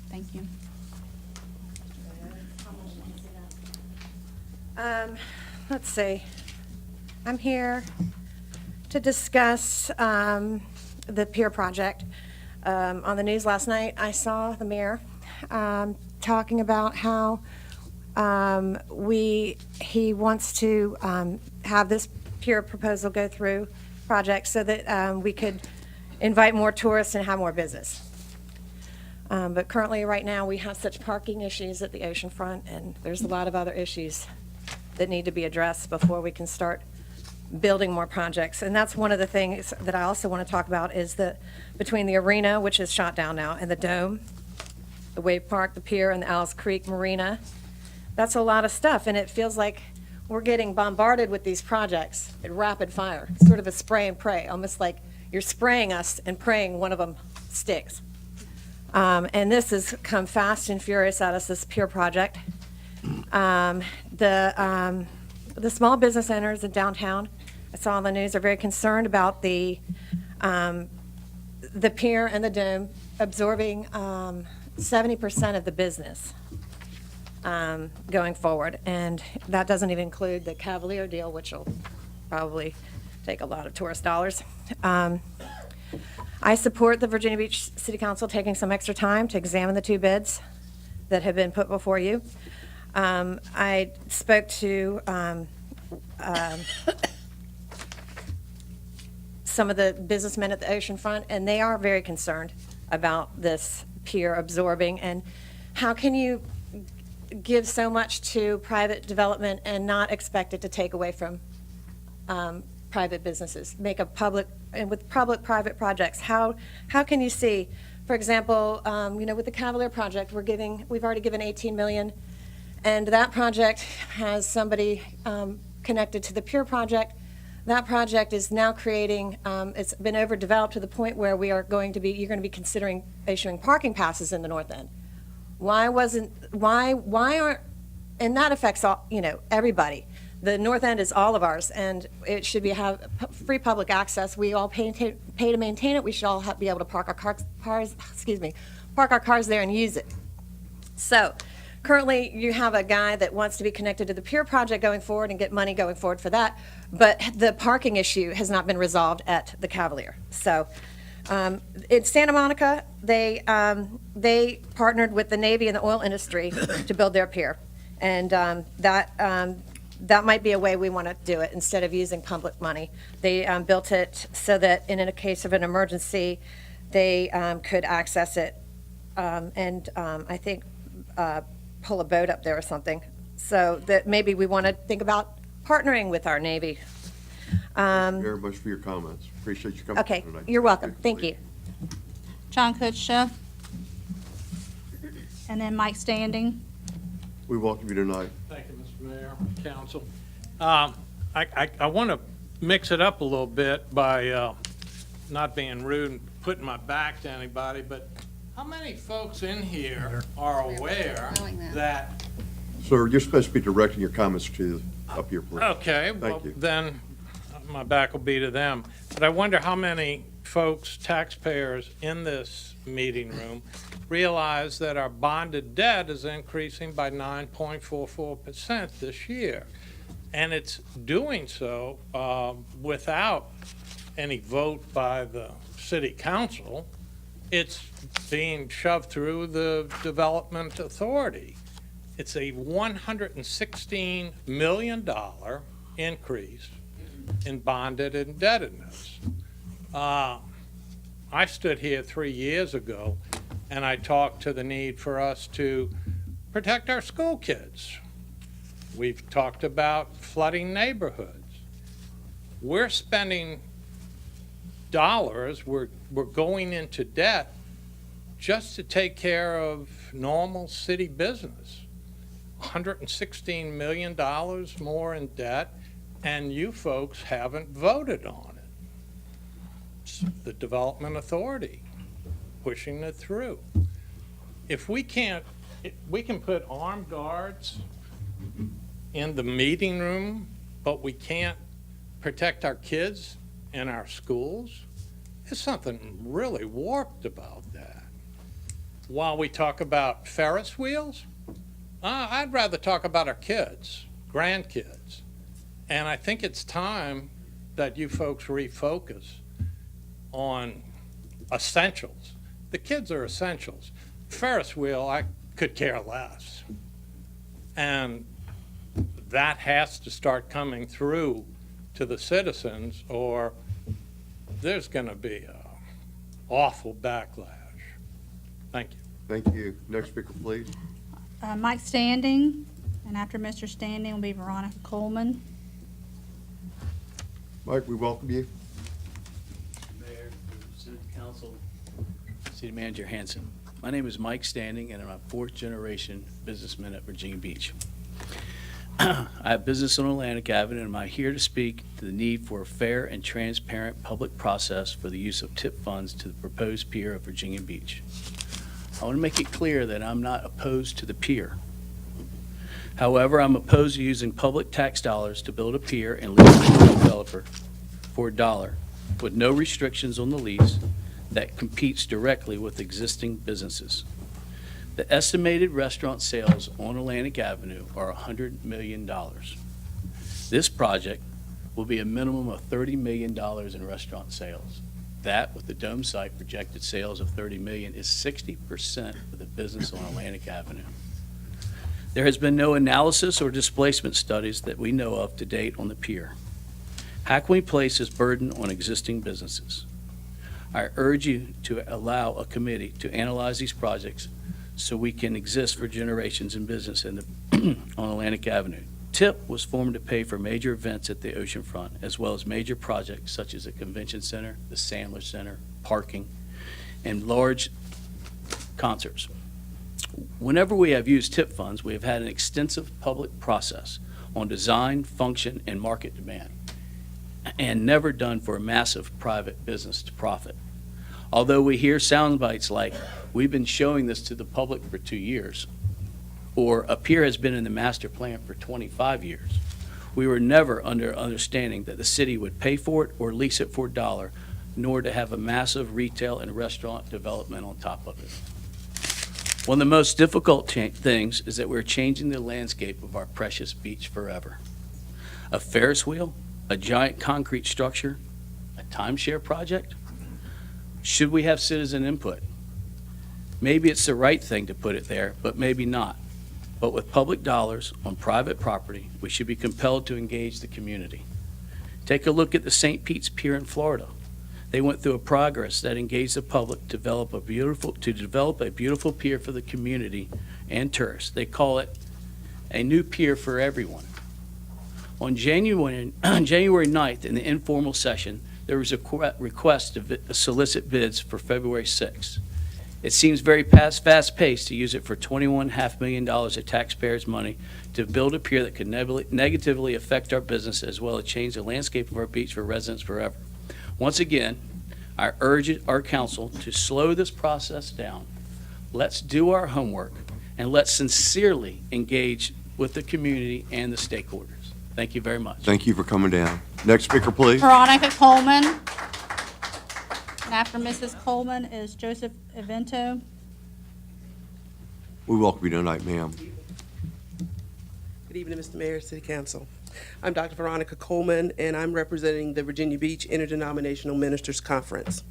Thank you. Let's see. I'm here to discuss the pier project. On the news last night, I saw the mayor talking about how he wants to have this pier proposal go through project so that we could invite more tourists and have more business. But currently, right now, we have such parking issues at the oceanfront, and there's a lot of other issues that need to be addressed before we can start building more projects. And that's one of the things that I also want to talk about is that between the arena, which is shot down now, and the Dome, the Wave Park, the pier, and the Alice Creek Marina, that's a lot of stuff, and it feels like we're getting bombarded with these projects at rapid fire, sort of a spray and pray, almost like you're spraying us and praying one of them sticks. And this has come fast and furious at us, this pier project. The small business owners in downtown, I saw on the news, are very concerned about the pier and the Dome absorbing 70% of the business going forward. And that doesn't even include the Cavalier deal, which will probably take a lot of tourist dollars. I support the Virginia Beach City Council taking some extra time to examine the two bids that have been put before you. I spoke to some of the businessmen at the oceanfront, and they are very concerned about this pier absorbing. And how can you give so much to private development and not expect it to take away from private businesses? Make a public, and with public-private projects, how can you see, for example, with the Cavalier project, we've already given $18 million, and that project has somebody connected to the pier project That project is now creating, it's been overdeveloped to the point where you're going to be considering issuing parking passes in the north end. Why aren't, and that affects all, everybody. The north end is all of ours, and it should have free public access. We all pay to maintain it. We should all be able to park our cars there and use it. So currently, you have a guy that wants to be connected to the pier project going forward and get money going forward for that, but the parking issue has not been resolved at the Cavalier. So in Santa Monica, they partnered with the Navy and the oil industry to build their pier, and that might be a way we want to do it instead of using public money. They built it so that in a case of an emergency, they could access it and I think pull a boat up there or something. So that maybe we want to think about partnering with our Navy. Thank you very much for your comments. Appreciate you coming Okay, tonight. you're welcome. Thank you. John Kutsha. And then Mike Standing. We welcome you tonight. Thank you, Mr. Mayor, Council. I want to mix it up a little bit by not being rude and putting my back to anybody, but how many folks in here are aware that... Sir, you're supposed to be directing your comments to up here, please. Okay, Thank well, you. then my back will be to them. But I wonder how many folks, taxpayers in this meeting room, realize that our bonded debt is increasing by 9.44% this year. And it's doing so without any vote by the city council. It's being shoved through the development authority. It's a $116 million increase in bonded indebtedness. I stood here 3 years ago and I talked to the need for us to protect our school kids. We've talked about flooding neighborhoods. We're spending dollars, we're going into debt just to take care of normal city business. $116 million more in debt, and you folks haven't voted on it. It's the Development Authority pushing it through. If we can put armed guards in the meeting room, but we can't protect our kids in our schools, there's something really warped about that. While we talk about Ferris wheels, I'd rather talk about our kids, grandkids. And I think it's time that you folks refocus on essentials. The kids are essentials. Ferris wheel, I could care less. And that has to start coming through to the citizens, or there's going to be an awful backlash. Thank you. Thank you. Next speaker, please. Mike Standing, and after Mr. Standing will be Veronica Coleman. Mike, we welcome you. Mayor, City Council, City Manager Hanson. My name is Mike Standing, and I'm a fourth-generation businessman at Virginia Beach. I have business on Atlantic Avenue, and I'm here to speak to the need for a fair and transparent public process for the use of TIP funds to the proposed pier of Virginia Beach. I want to make it clear that I'm not opposed to the pier. However, I'm opposed to using public tax dollars to build a pier and lease it to a developer for $1 with no restrictions on the lease that competes directly with existing businesses. The estimated restaurant sales on Atlantic Avenue are $100 million. This project will be a minimum of $30 million in restaurant sales. That, with the dome site projected sales of $30 million, is 60% of the business on Atlantic Avenue. There has been no analysis or displacement studies that we know of to date on the pier. How can we place this burden on existing businesses? I urge you to allow a committee to analyze these projects so we can exist for generations in business on Atlantic Avenue. TIP was formed to pay for major events at the oceanfront, as well as major projects such as the Convention Center, the Sandler Center, parking, and large concerts. Whenever we have used TIP funds, we have had an extensive public process on design, function, and market demand. and never done for a massive private business to profit. Although we hear sound bites like, we've been showing this to the public for 2 years, or a pier has been in the master plan for 25 years, we were never under understanding that the city would pay for it or lease it for a dollar, nor to have a massive retail and restaurant development on top of it. One of the most difficult things is that we're changing the landscape of our precious beach forever. A Ferris wheel, a giant concrete structure, a timeshare project? Should we have citizen input? Maybe it's the right thing to put it there, but maybe not. But with public dollars on private property, we should be compelled to engage the community. Take a look at the St. Pete's Pier in Florida. They went through a progress that engaged the public to develop a beautiful pier for the community and tourists. They call it a new pier for everyone. On January 9th, in the informal session, there was a request to solicit bids for February 6th. It seems very fast-paced to use it for $21.5 million of taxpayers' money to build a pier that could negatively affect our business as well as change the landscape of our beach for residents forever. Once again, I urge our council to slow this process down. Let's do our homework, and let's sincerely engage with the community and the stakeholders. Thank you very much. Thank you for coming down. Next speaker, please. Veronica Coleman. And after Mrs. Coleman is Joseph Evento. We welcome you tonight, ma'am. Good evening, Mr. Mayor, City Council. I'm Dr. Veronica Coleman, and I'm representing the Virginia Beach Interdenominational Ministers Conference.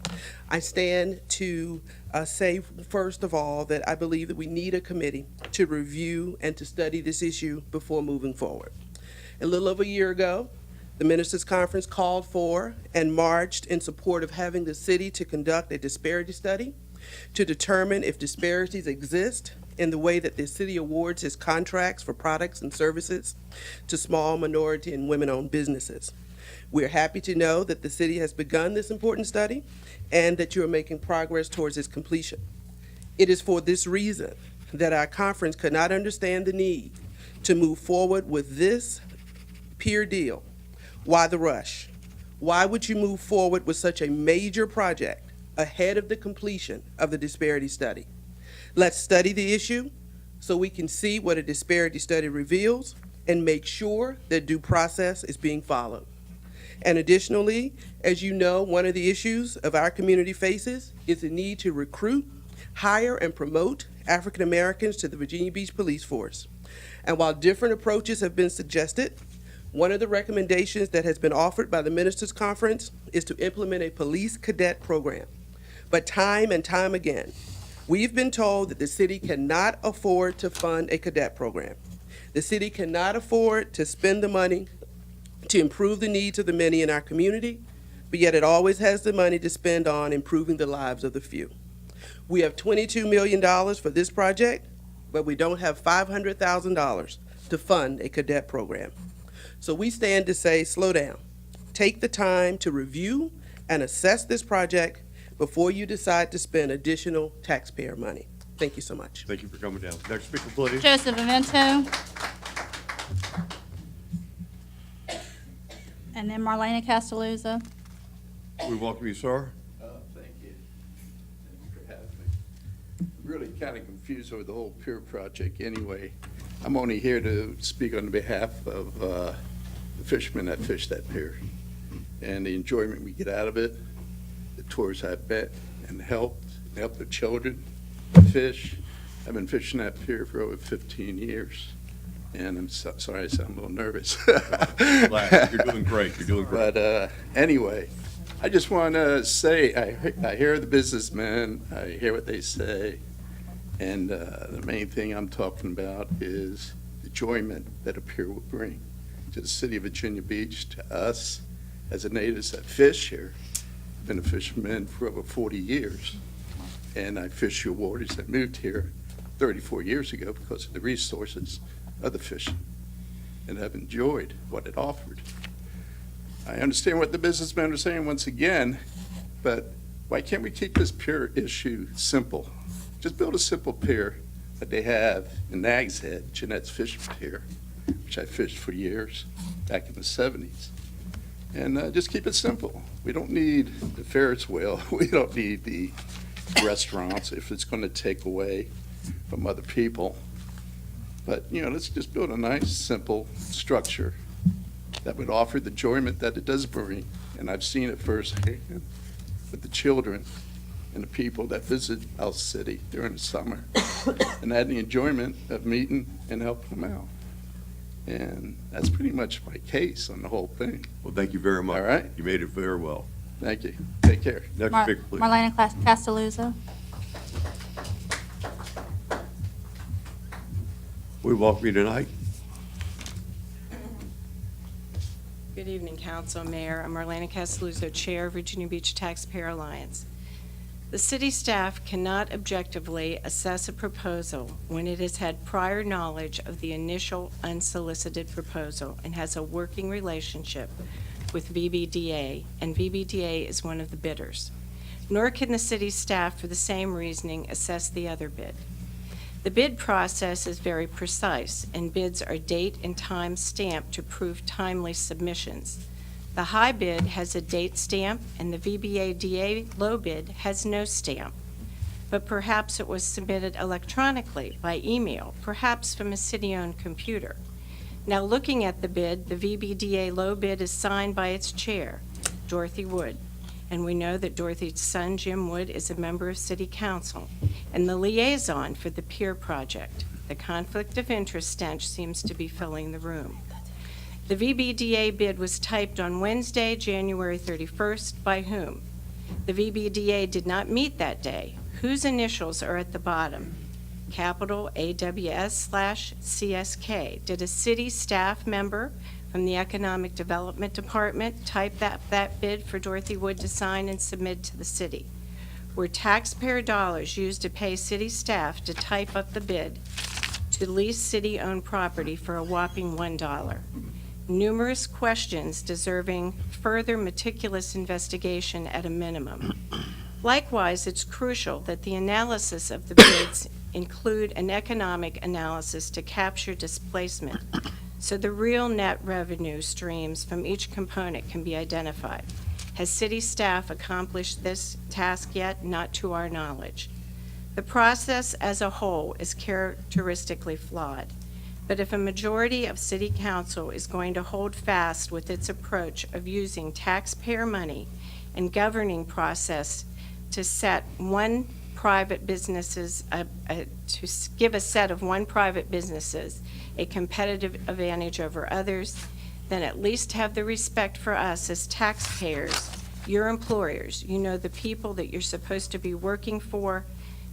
I stand to say, first of all, that I believe that we need a committee to review and to study this issue before moving forward. A little over a year ago, the Ministers Conference called for and marched in support of having the city to conduct a disparity study to determine if disparities exist in the way that the city awards its contracts for products and services to small, minority, and women-owned businesses. We're happy to know that the city has begun this important study and that you are making progress towards its completion. It is for this reason that our conference could not understand the need to move forward with this pier deal. Why the rush? Why would you move forward with such a major project ahead of the completion of the disparity study? Let's study the issue so we can see what a disparity study reveals and make sure that due process is being followed. And additionally, as you know, one of the issues of our community faces is the need to recruit, hire, and promote African Americans to the Virginia Beach Police Force. And while different approaches have been suggested, one of the recommendations that has been offered by the Ministers Conference is to implement a police cadet program. But time and time again, we've been told that the city cannot afford to fund a cadet program. The city cannot afford to spend the money to improve the needs of the many in our community, but yet it always has the money to spend on improving the lives of the few. We have $22 million for this project, but we don't have $500,000 to fund a cadet program. So we stand to say, slow down. Take the time to review and assess this project before you decide to spend additional taxpayer money. Thank you so much. Thank you for coming down. Next speaker, please. Joseph Evento. And then Marlena Castelluzza. We welcome you, sir. Thank you. Thank you for having me. I'm really kind of confused over the whole pier project anyway. I'm only here to speak on behalf of the fishermen that fish that pier and the enjoyment we get out of it, the tours I've met and helped their children fish. I've been fishing that pier for over 15 years. And I'm sorry, I sound a little nervous. Relax. You're doing great. You're doing great. But anyway, I just want to say, I hear the businessmen, I hear what they say, and the main thing I'm talking about is the enjoyment that a pier will bring to the city of Virginia Beach, to us as a natives that fish here. I've been a fisherman for over 40 years, and I fish your waters that moved here 34 years ago because of the resources of the fishing, and have enjoyed what it offered. I understand what the businessmen are saying once again, but why can't we keep this pier issue simple? Just build a simple pier that they have in Nag's Head, Jeanette's Fishing Pier, which I fished for years back in the 70s. And just keep it simple. We don't need the Ferris wheel. We don't need the restaurants if it's going to take away from other people. But, let's just build a nice, simple structure that would offer the enjoyment that it does bring. And I've seen it firsthand with the children and the people that visit our city during the summer and had the enjoyment of meeting and helping them out. And that's pretty much my case on the whole thing. Well, thank you very much. All right. You made it very well. Thank you. Take care. Next speaker, please. Marlena Castelluzzo. We welcome you tonight. Good evening, Council, Mayor. I'm Marlena Castelluzzo, Chair of Virginia Beach Taxpayer Alliance. The city staff cannot objectively assess a proposal when it has had prior knowledge of the initial unsolicited proposal and has a working relationship with VBDA, and VBDA is one of the bidders. Nor can the city staff, for the same reasoning, assess the other bid. The bid process is very precise, and bids are date and time stamped to prove timely submissions. The high bid has a date stamp, and the VBA-DA low bid has no stamp. But perhaps it was submitted electronically, by email, perhaps from a city-owned computer. Now, looking at the bid, the VBDA low bid is signed by its chair, Dorothy Wood. And we know that Dorothy's son, Jim Wood, is a member of City Council and the liaison for the Pier project. The conflict of interest stench seems to be filling the room. The VBDA bid was typed on Wednesday, January 31st. By whom? The VBDA did not meet that day. Whose initials are at the bottom? Capital AWS/CSK. Did a city staff member from the Economic Development Department type that bid for Dorothy Wood to sign and submit to the city? Were taxpayer dollars used to pay city staff to type up the bid to lease city-owned property for a whopping $1? Numerous questions deserving further meticulous investigation at a minimum. Likewise, it's crucial that the analysis of the bids include an economic analysis to capture displacement, so the real net revenue streams from each component can be identified. Has city staff accomplished this task yet? Not to our knowledge. The process as a whole is characteristically flawed. But if a majority of City Council is going to hold fast with its approach of using taxpayer money and governing process to set one private businesses, to give a set of one private businesses a competitive advantage over others, then at least have the respect for us as taxpayers, your employers, the people that you're supposed to be working for,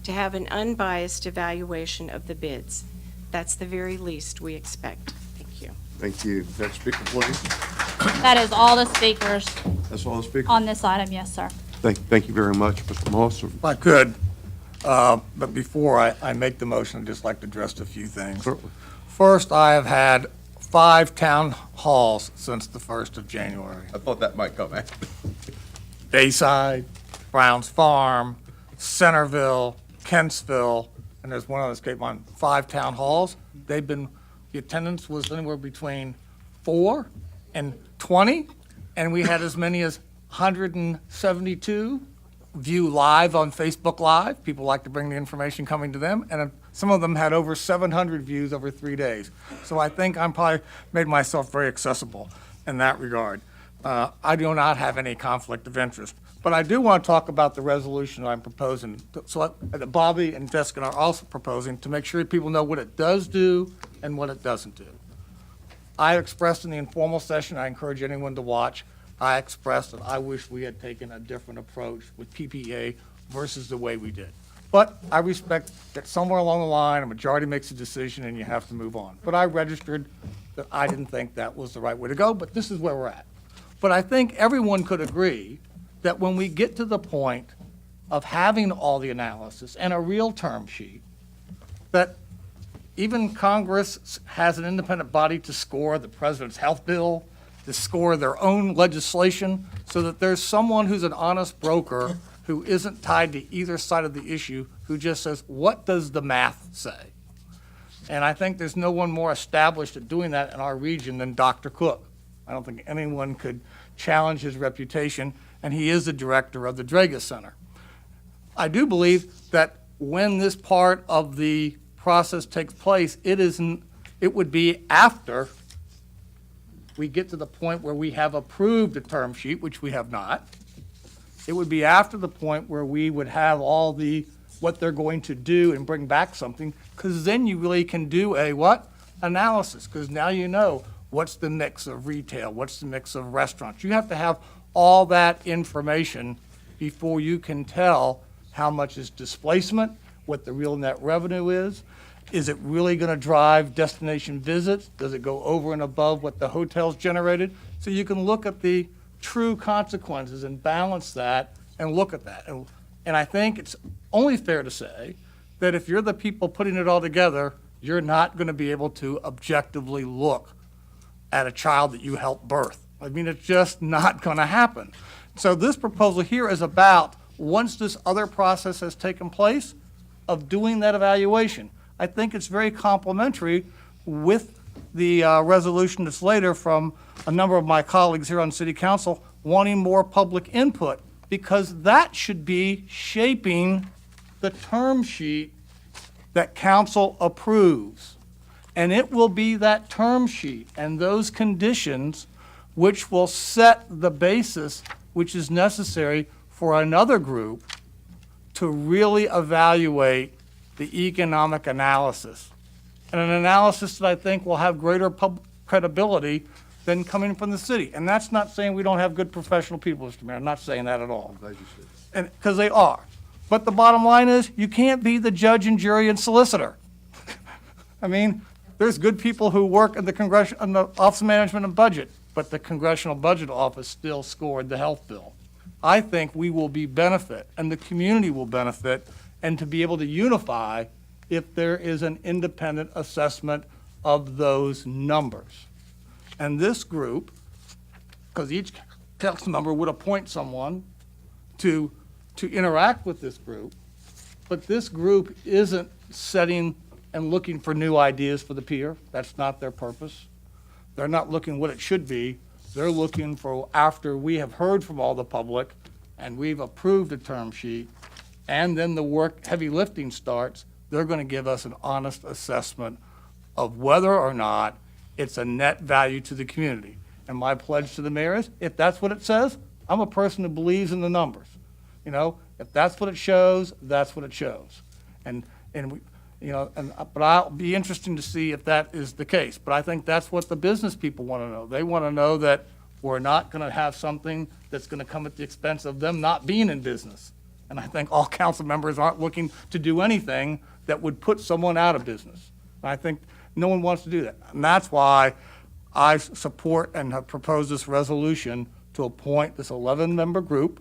to have an unbiased evaluation of the bids. That's the very least we expect. Thank you. Thank you. Next speaker, please. That is all the speakers That's all the speakers. on this item, yes, sir. Thank you very much, Mr. Moss. If I could, but before I make the motion, I'd just like to address a few things. Certainly. First, I have had 5 town halls since the 1st of January. I thought that might come after. Bayside, Browns Farm, Centerville, Kentsville, and there's one other escape on 5 town halls. The attendance was anywhere between 4 and 20, and we had as many as 172 view live on Facebook Live. People like to bring the information coming to them, and some of them had over 700 views over 3 days. So I think I'm probably made myself very accessible in that regard. I do not have any conflict of interest. But I do want to talk about the resolution I'm proposing, that Bobby and Jessica are also proposing, to make sure people know what it does do and what it doesn't do. I expressed in the informal session, I encourage anyone to watch, I expressed that I wish we had taken a different approach with PPA versus the way we did. But I respect that somewhere along the line, a majority makes a decision and you have to move on. But I registered that I didn't think that was the right way to go, but this is where we're at. But I think everyone could agree that when we get to the point of having all the analysis and a real term sheet, that even Congress has an independent body to score the president's health bill, to score their own legislation, so that there's someone who's an honest broker who isn't tied to either side of the issue, who just says, what does the math say? And I think there's no one more established at doing that in our region than Dr. Cook. I don't think anyone could challenge his reputation, and he is the director of the Draga Center. I do believe that when this part of the process takes place, it would be after we get to the point where we have approved a term sheet, which we have not. It would be after the point where we would have all what they're going to do and bring back something, because then you really can do a what? Analysis, because now you know what's the mix of retail, what's the mix of restaurants. You have to have all that information before you can tell how much is displacement, what the real net revenue is. Is it really going to drive destination visits? Does it go over and above what the hotels generated? So you can look at the true consequences and balance that and look at that. And I think it's only fair to say that if you're the people putting it all together, you're not going to be able to objectively look at a child that you helped birth. I mean, it's just not going to happen. So this proposal here is about, once this other process has taken place, of doing that evaluation. I think it's very complementary with the resolution that's later from a number of my colleagues here on City Council wanting more public input, because that should be shaping the term sheet that council approves. And it will be that term sheet and those conditions which will set the basis which is necessary for another group to really evaluate the economic analysis. And an analysis that I think will have greater credibility than coming from the city. And that's not saying we don't have good professional people, Mr. Mayor. I'm not saying that at all. I'm glad you said that. And, because they are. But the bottom line is, you can't be the judge and jury and solicitor. I mean, there's good people who work in the Office of Management and Budget, but the Congressional Budget Office still scored the health bill. I think we will be benefit, and the community will benefit, and to be able to unify if there is an independent assessment of those numbers. And this group, because each council member would appoint someone to interact with this group, but this group isn't setting and looking for new ideas for the pier. That's not their purpose. They're not looking what it should be. They're looking for, after we have heard from all the public and we've approved a term sheet, and then the work, heavy lifting starts, they're going to give us an honest assessment of whether or not it's a net value to the community. And my pledge to the mayor is, if that's what it says, I'm a person who believes in the numbers. You know, if that's what it shows, that's what it shows. And we, you know, but I'll be interesting to see if that is the case. But I think that's what the business people want to know. They want to know that we're not going to have something that's going to come at the expense of them not being in business. And I think all council members aren't looking to do anything that would put someone out of business. And I think no one wants to do that. And that's why I support and have proposed this resolution to appoint this 11-member group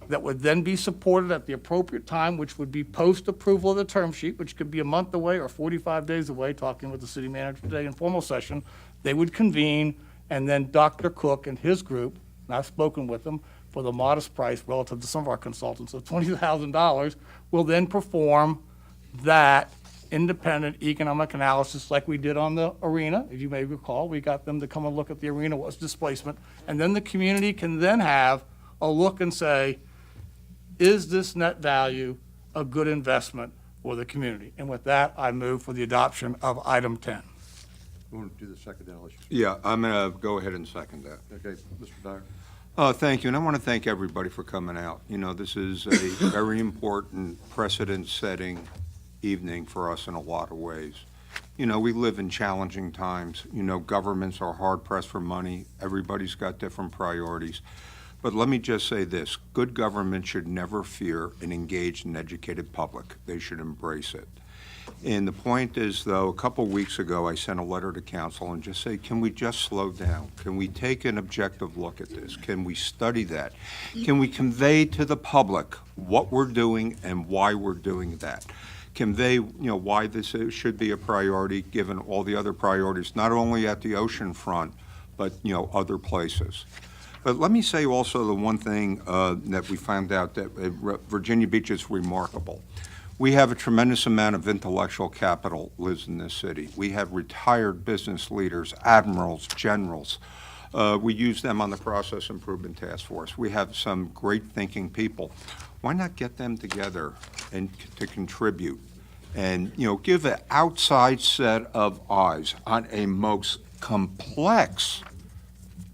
that would then be supported at the appropriate time, which would be post-approval of the term sheet, which could be a month away or 45 days away, talking with the city manager today in formal session. They would convene, and then Dr. Cook and his group, and I've spoken with them, for the modest price relative to some of our consultants of $20,000, will then perform that independent economic analysis like we did on the arena. As you may recall, we got them to come and look at the arena, what's displacement, and then the community can then have a look and say, is this net value a good investment for the community? And with that, I move for the adoption of item 10. You want to do the second analysis? Yeah, I'm going to go ahead and second that. Okay, Mr. Dyer. Thank you, and I want to thank everybody for coming out. You know, this is a very important precedent-setting evening for us in a lot of ways. You know, we live in challenging times. You know, governments are hard-pressed for money. Everybody's got different priorities. But let me just say this. Good government should never fear an engaged and educated public. They should embrace it. And the point is, though, a couple weeks ago, I sent a letter to council and just say, can we just slow down? Can we take an objective look at this? Can we study that? Can we convey to the public what we're doing and why we're doing that? Convey, you know, why this should be a priority, given all the other priorities, not only at the ocean front, but, you know, other places. But let me say also the one thing that we found out that Virginia Beach is remarkable. We have a tremendous amount of intellectual capital lives in this city. We have retired business leaders, admirals, generals, We use them on the Process Improvement Task Force. We have some great thinking people. Why not get them together and to contribute? And, give an outside set of eyes on a most complex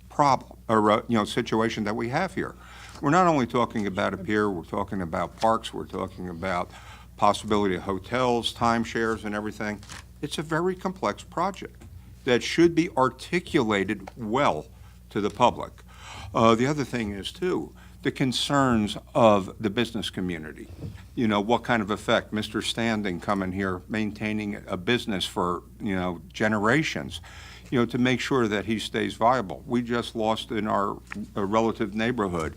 problem, or, situation that we have here. We're not only talking about a pier, we're talking about parks, we're talking about possibility of hotels, timeshares, and everything. It's a very complex project that should be articulated well to the public. The other thing is, too, the concerns of the business community. What kind of effect, Mr. Standing coming here, maintaining a business for, generations, to make sure that he stays viable. We just lost in our relative neighborhood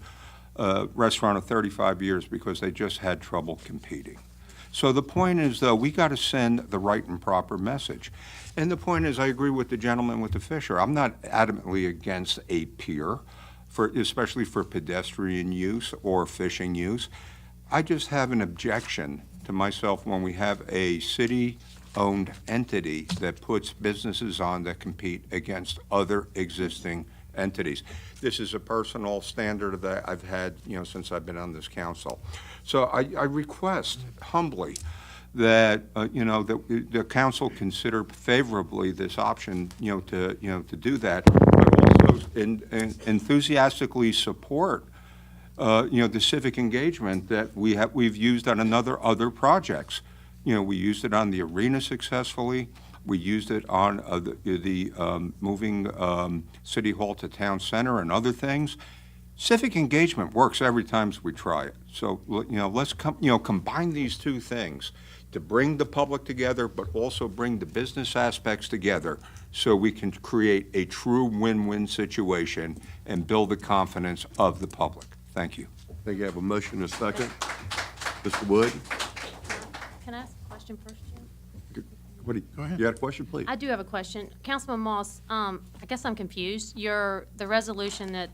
a restaurant of 35 years because they just had trouble competing. So the point is, though, we got to send the right and proper message. And the point is, I agree with the gentleman with the fisher. I'm not adamantly against a pier, especially for pedestrian use or fishing use. I just have an objection to myself when we have a city-owned entity that puts businesses on that compete against other existing entities. This is a personal standard that I've had, since I've been on this council. So I request humbly that, that the council consider favorably this option, to do that, but also enthusiastically support, the civic engagement that we've used on other projects. We used it on the arena successfully. We used it on the moving City Hall to Town Center and other things. Civic engagement works every time we try it. So, let's combine these two things to bring the public together, but also bring the business aspects together so we can create a true win-win situation and build the confidence of the public. Thank you. I think I have a motion and a second. Mr. Wood? Can I ask a question first, Jim? Go ahead. You had a question, please? I do have a question. Councilman Moss, I guess I'm confused. The resolution that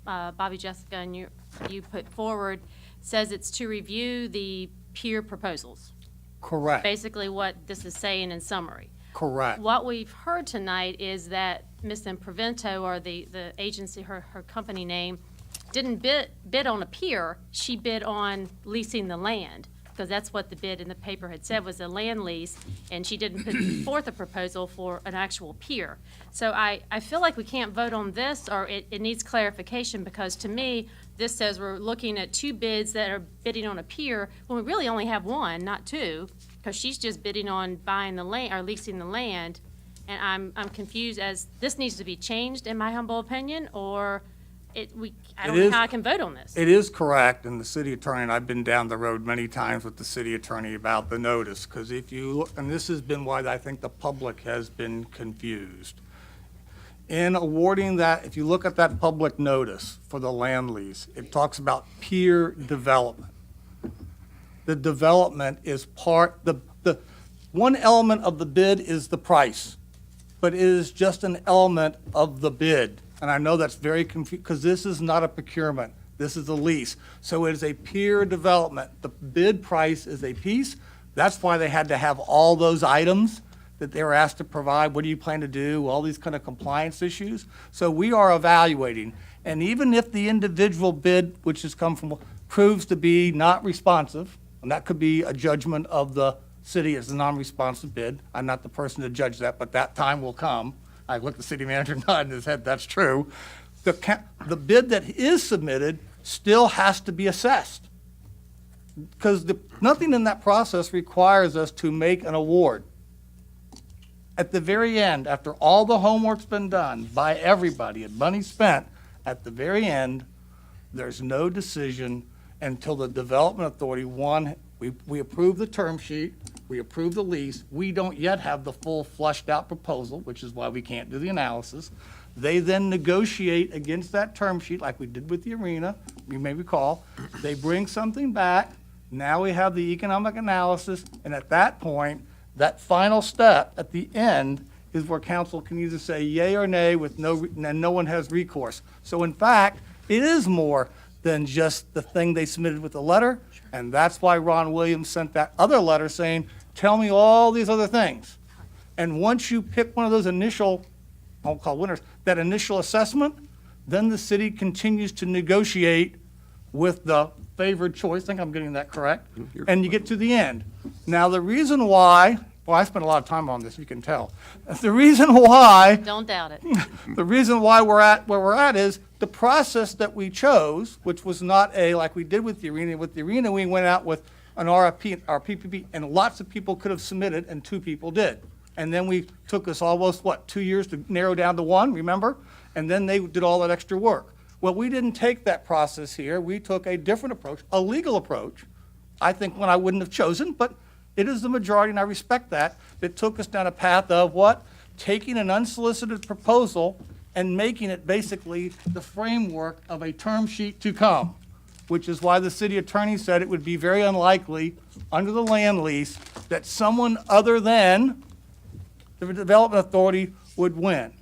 Bobby, Jessica, and you put forward says it's to review the peer proposals. Correct. Basically what this is saying in summary. Correct. What we've heard tonight is that Ms. Imprevento, or the agency, her company name, didn't bid on a pier. She bid on leasing the land, because that's what the bid in the paper had said was a land lease, and she didn't put forth a proposal for an actual pier. So I feel like we can't vote on this, or it needs clarification, because to me, this says we're looking at two bids that are bidding on a pier, when we really only have one, not two, because she's just bidding on buying the land, or leasing the land, and I'm confused as, this needs to be changed, in my humble opinion, or I don't know how I can vote on this. It is correct, and the city attorney, and I've been down the road many times with the city attorney about the notice, because if you look, and this has been why I think the public has been confused. In awarding that, if you look at that public notice for the land lease, it talks about peer development. The development is the one element of the bid is the price, but it is just an element of the bid. And I know that's very confusing, because this is not a procurement. This is a lease. So it is a peer development. The bid price is a piece. That's why they had to have all those items that they were asked to provide. What do you plan to do? All these kind of compliance issues. So we are evaluating. And even if the individual bid, which has come from, proves to be not responsive, and that could be a judgment of the city as a non-responsive bid. I'm not the person to judge that, but that time will come. I looked at the city manager nodding his head, that's true. The bid that is submitted still has to be assessed. Because nothing in that process requires us to make an award. At the very end, after all the homework's been done by everybody and money spent, at the very end, there's no decision until the development authority, we approve the term sheet, we approve the lease. We don't yet have the full flushed out proposal, which is why we can't do the analysis. They then negotiate against that term sheet like we did with the arena, you may recall. They bring something back. Now we have the economic analysis, and at that point, that final step at the end is where council can either say yay or nay with and no one has recourse. So in fact, it is more than just the thing they submitted with the letter, and that's why Ron Williams sent that other letter saying, tell me all these other things. And once you pick one of those initial I'll call winners, that initial assessment, then the city continues to negotiate with the favored choice, I think I'm getting that correct, and you get to the end. Now, the reason why, well, I spent a lot of time on this, you can tell. The reason why, Don't doubt it. the reason why we're at where we're at is the process that we chose, which was not like we did with the arena. With the arena, we went out with an RFP, our PPP, and lots of people could have submitted, and 2 people did. And then we took us almost, 2 years to narrow down to 1, remember? And then they did all that extra work. Well, we didn't take that process here. We took a different approach, a legal approach. I think one I wouldn't have chosen, but it is the majority, and I respect that, that took us down a path of what? Taking an unsolicited proposal and making it basically the framework of a term sheet to come, which is why the city attorney said it would be very unlikely under the land lease that someone other than the development authority would win.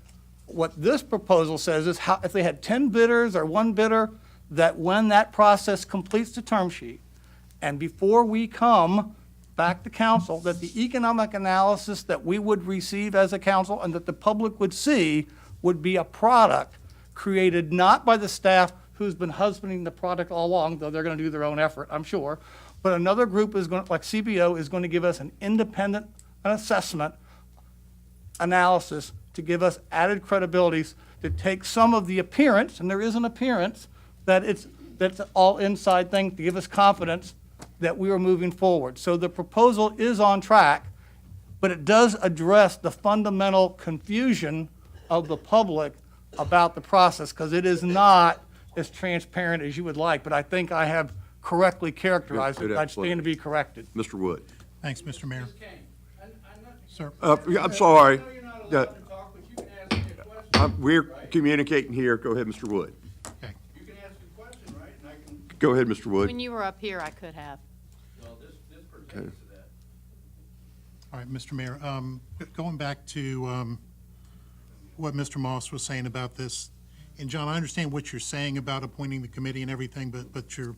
What this proposal says is how, if they had 10 bidders or 1 bidder, that when that process completes the term sheet, and before we come back to council, that the economic analysis that we would receive as a council and that the public would see would be a product created not by the staff who's been husbanding the product all along, though they're going to do their own effort, I'm sure, but another group is going, like CBO, is going to give us an independent assessment analysis to give us added credibilities to take some of the appearance, and there is an appearance, that's all inside thing to give us confidence that we are moving forward. So the proposal is on track, but it does address the fundamental confusion of the public about the process, because it is not as transparent as you would like, but I think I have correctly characterized it. I'd stand to be corrected. Mr. Wood. Thanks, Mr. Mayor. Sir. Yeah, I'm sorry. Yeah. We're communicating here. Go ahead, Mr. Wood. Okay. You can ask a question, right? And I can. Go ahead, Mr. Wood. When you were up here, I could have. Well, this pertains to that. All right, Mr. Mayor, going back to what Mr. Moss was saying about this, and John, I understand what you're saying about appointing the committee and everything, but your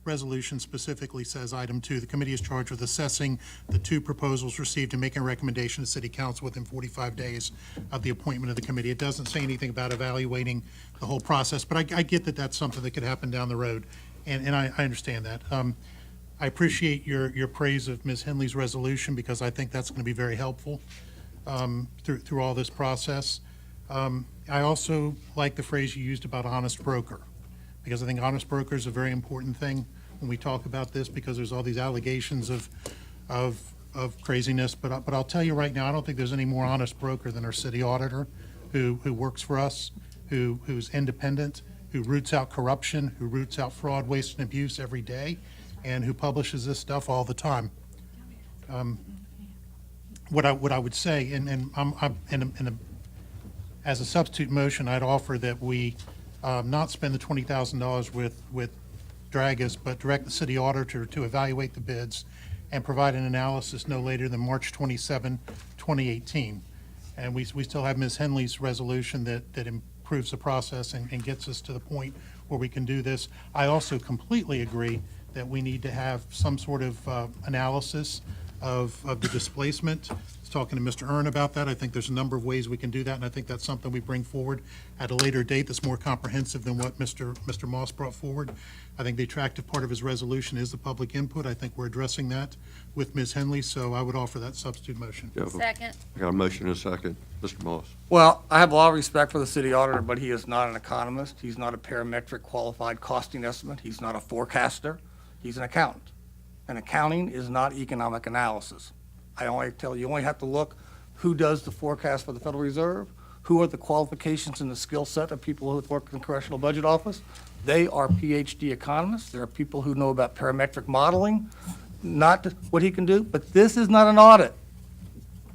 resolution specifically says, item 2, the committee is charged with assessing the 2 proposals received and making a recommendation to City Council within 45 days of the appointment of the committee. It doesn't say anything about evaluating the whole process, but I get that that's something that could happen down the road, and I understand that. I appreciate your praise of Ms. Henley's resolution, because I think that's going to be very helpful through all this process. I also like the phrase you used about honest broker, because I think honest broker is a very important thing when we talk about this, because there's all these allegations of craziness. But I'll tell you right now, I don't think there's any more honest broker than our city auditor, who works for us, who's independent, who roots out corruption, who roots out fraud, waste, and abuse every day, and who publishes this stuff all the time. What I would say, as a substitute motion, I'd offer that we not spend the $20,000 with Dragus, but direct the city auditor to evaluate the bids and provide an analysis no later than March 27, 2018. And we still have Ms. Henley's resolution that improves the process and gets us to the point where we can do this. I also completely agree that we need to have some sort of analysis of the displacement. I was talking to Mr. Earn about that. I think there's a number of ways we can do that, and I think that's something we bring forward at a later date that's more comprehensive than what Mr. Moss brought forward. I think the attractive part of his resolution is the public input. I think we're addressing that with Ms. Henley, so I would offer that substitute motion. Second. I got a motion and a second. Mr. Moss. Well, I have a lot of respect for the city auditor, but he is not an economist. He's not a parametric qualified costing estimate. He's not a forecaster. He's an accountant. And accounting is not economic analysis. I only tell you, you only have to look who does the forecast for the Federal Reserve, who are the qualifications and the skill set of people who work in the Congressional Budget Office. They are PhD economists. There are people who know about parametric modeling, not what he can do, but this is not an audit.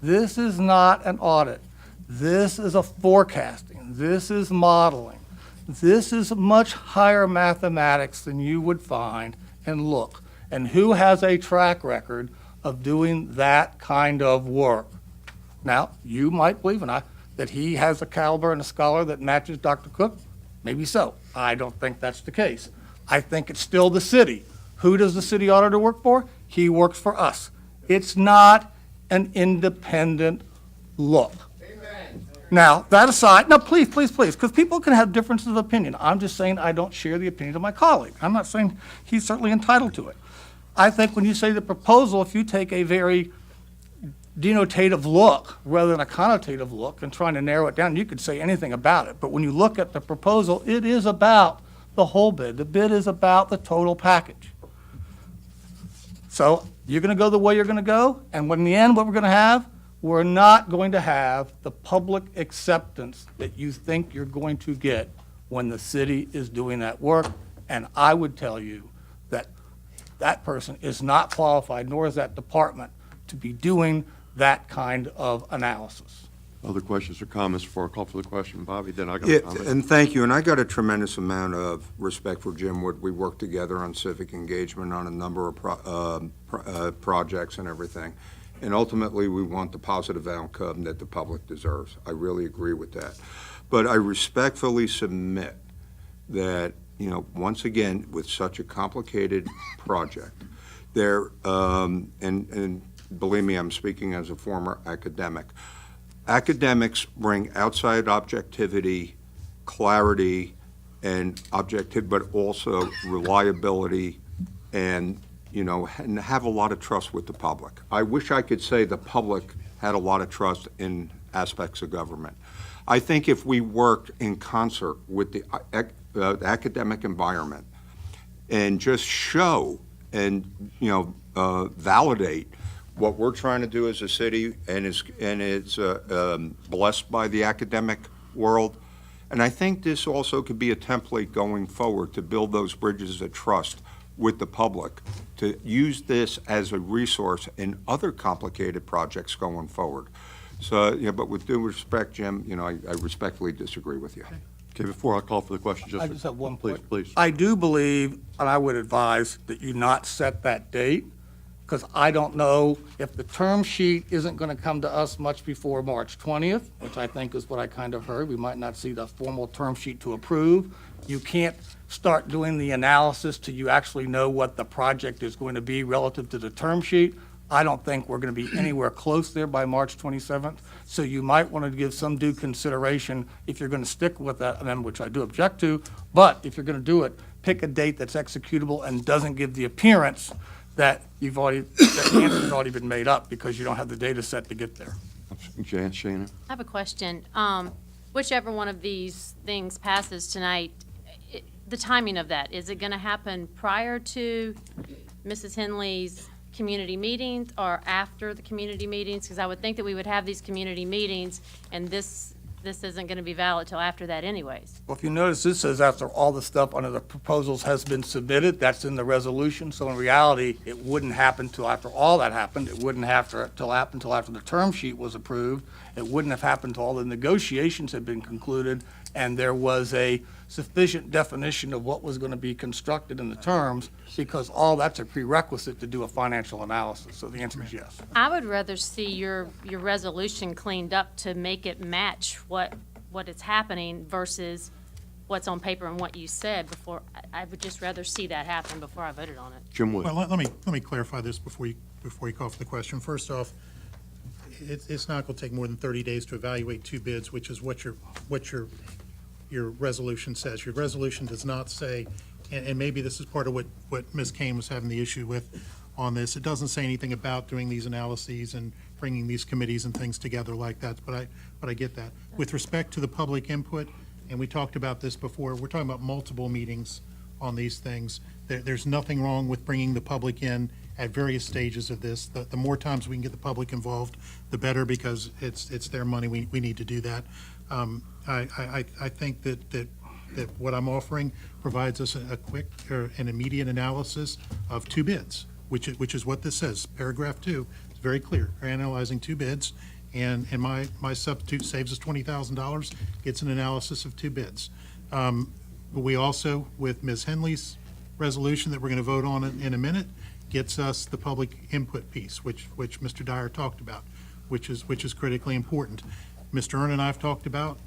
This is not an audit. This is a forecasting. This is modeling. This is much higher mathematics than you would find and look. And who has a track record of doing that kind of work? Now, you might believe, that he has a caliber and a scholar that matches Dr. Cook. Maybe so. I don't think that's the case. I think it's still the city. Who does the city auditor work for? He works for us. It's not an independent look. Now, that aside, no, please, because people can have differences of opinion. I'm just saying I don't share the opinion of my colleague. I'm not saying he's certainly entitled to it. I think when you say the proposal, if you take a very denotative look rather than a connotative look and trying to narrow it down, you could say anything about it. But when you look at the proposal, it is about the whole bid. The bid is about the total package. So you're going to go the way you're going to go, and when in the end, what we're going to have, we're not going to have the public acceptance that you think you're going to get when the city is doing that work. And I would tell you that that person is not qualified, nor is that department, to be doing that kind of analysis. Other questions or comments before I call for the question? Bobby, then I got Yeah, a comment. and thank you, and I got a tremendous amount of respect for Jim Wood. We worked together on civic engagement on a number of projects and everything, and ultimately, we want the positive outcome that the public deserves. I really agree with that. But I respectfully submit that, once again, with such a complicated project, there, and believe me, I'm speaking as a former academic, academics bring outside objectivity, clarity, and objectivity, but also reliability and have a lot of trust with the public. I wish I could say the public had a lot of trust in aspects of government. I think if we worked in concert with the academic environment and just show and, validate what we're trying to do as a city, and it's blessed by the academic world. And I think this also could be a template going forward to build those bridges of trust with the public, to use this as a resource in other complicated projects going forward. So, but with due respect, Jim, I respectfully disagree with you. Okay, before I call for the question, I just have one please, point. please. I do believe, and I would advise that you not set that date, because I don't know if the term sheet isn't going to come to us much before March 20th, which I think is what I kind of heard. We might not see the formal term sheet to approve. You can't start doing the analysis till you actually know what the project is going to be relative to the term sheet. I don't think we're going to be anywhere close there by March 27th, so you might want to give some due consideration if you're going to stick with that amendment, which I do object to, but if you're going to do it, pick a date that's executable and doesn't give the appearance that the answer's already been made up because you don't have the data set to get there. Shannon? I have a question. Whichever one of these things passes tonight, the timing of that, is it going to happen prior to Mrs. Henley's community meetings or after the community meetings? Because I would think that we would have these community meetings, and this isn't going to be valid till after that anyways. Well, if you notice, this says after all the stuff under the proposals has been submitted, that's in the resolution. So in reality, it wouldn't happen till after all that happened. It wouldn't happen till after the term sheet was approved. It wouldn't have happened till all the negotiations had been concluded and there was a sufficient definition of what was going to be constructed in the terms, because all that's a prerequisite to do a financial analysis. So the answer is yes. I would rather see your resolution cleaned up to make it match what is happening versus what's on paper and what you said before. I would just rather see that happen before I voted on it. Jim Wood. Well, let me clarify this before you call for the question. First off, it's not going to take more than 30 days to evaluate two bids, which is what your resolution says. Your resolution does not say, and maybe this is part of what Ms. Kane was having the issue with on this. It doesn't say anything about doing these analyses and bringing these committees and things together like that, but I get that. With respect to the public input, and we talked about this before, we're talking about multiple meetings on these things. There's nothing wrong with bringing the public in at various stages of this. The more times we can get the public involved, the better, because it's their money. We need to do that. I think that what I'm offering provides us a quick or an immediate analysis of two bids, which is what this says. Paragraph 2 is very clear. We're analyzing two bids, and my substitute saves us $20,000, gets an analysis of two bids. But we also, with Ms. Henley's resolution that we're going to vote on in a minute, gets us the public input piece, which Mr. Dyer talked about, which is critically important. Mr. Earn and I have talked about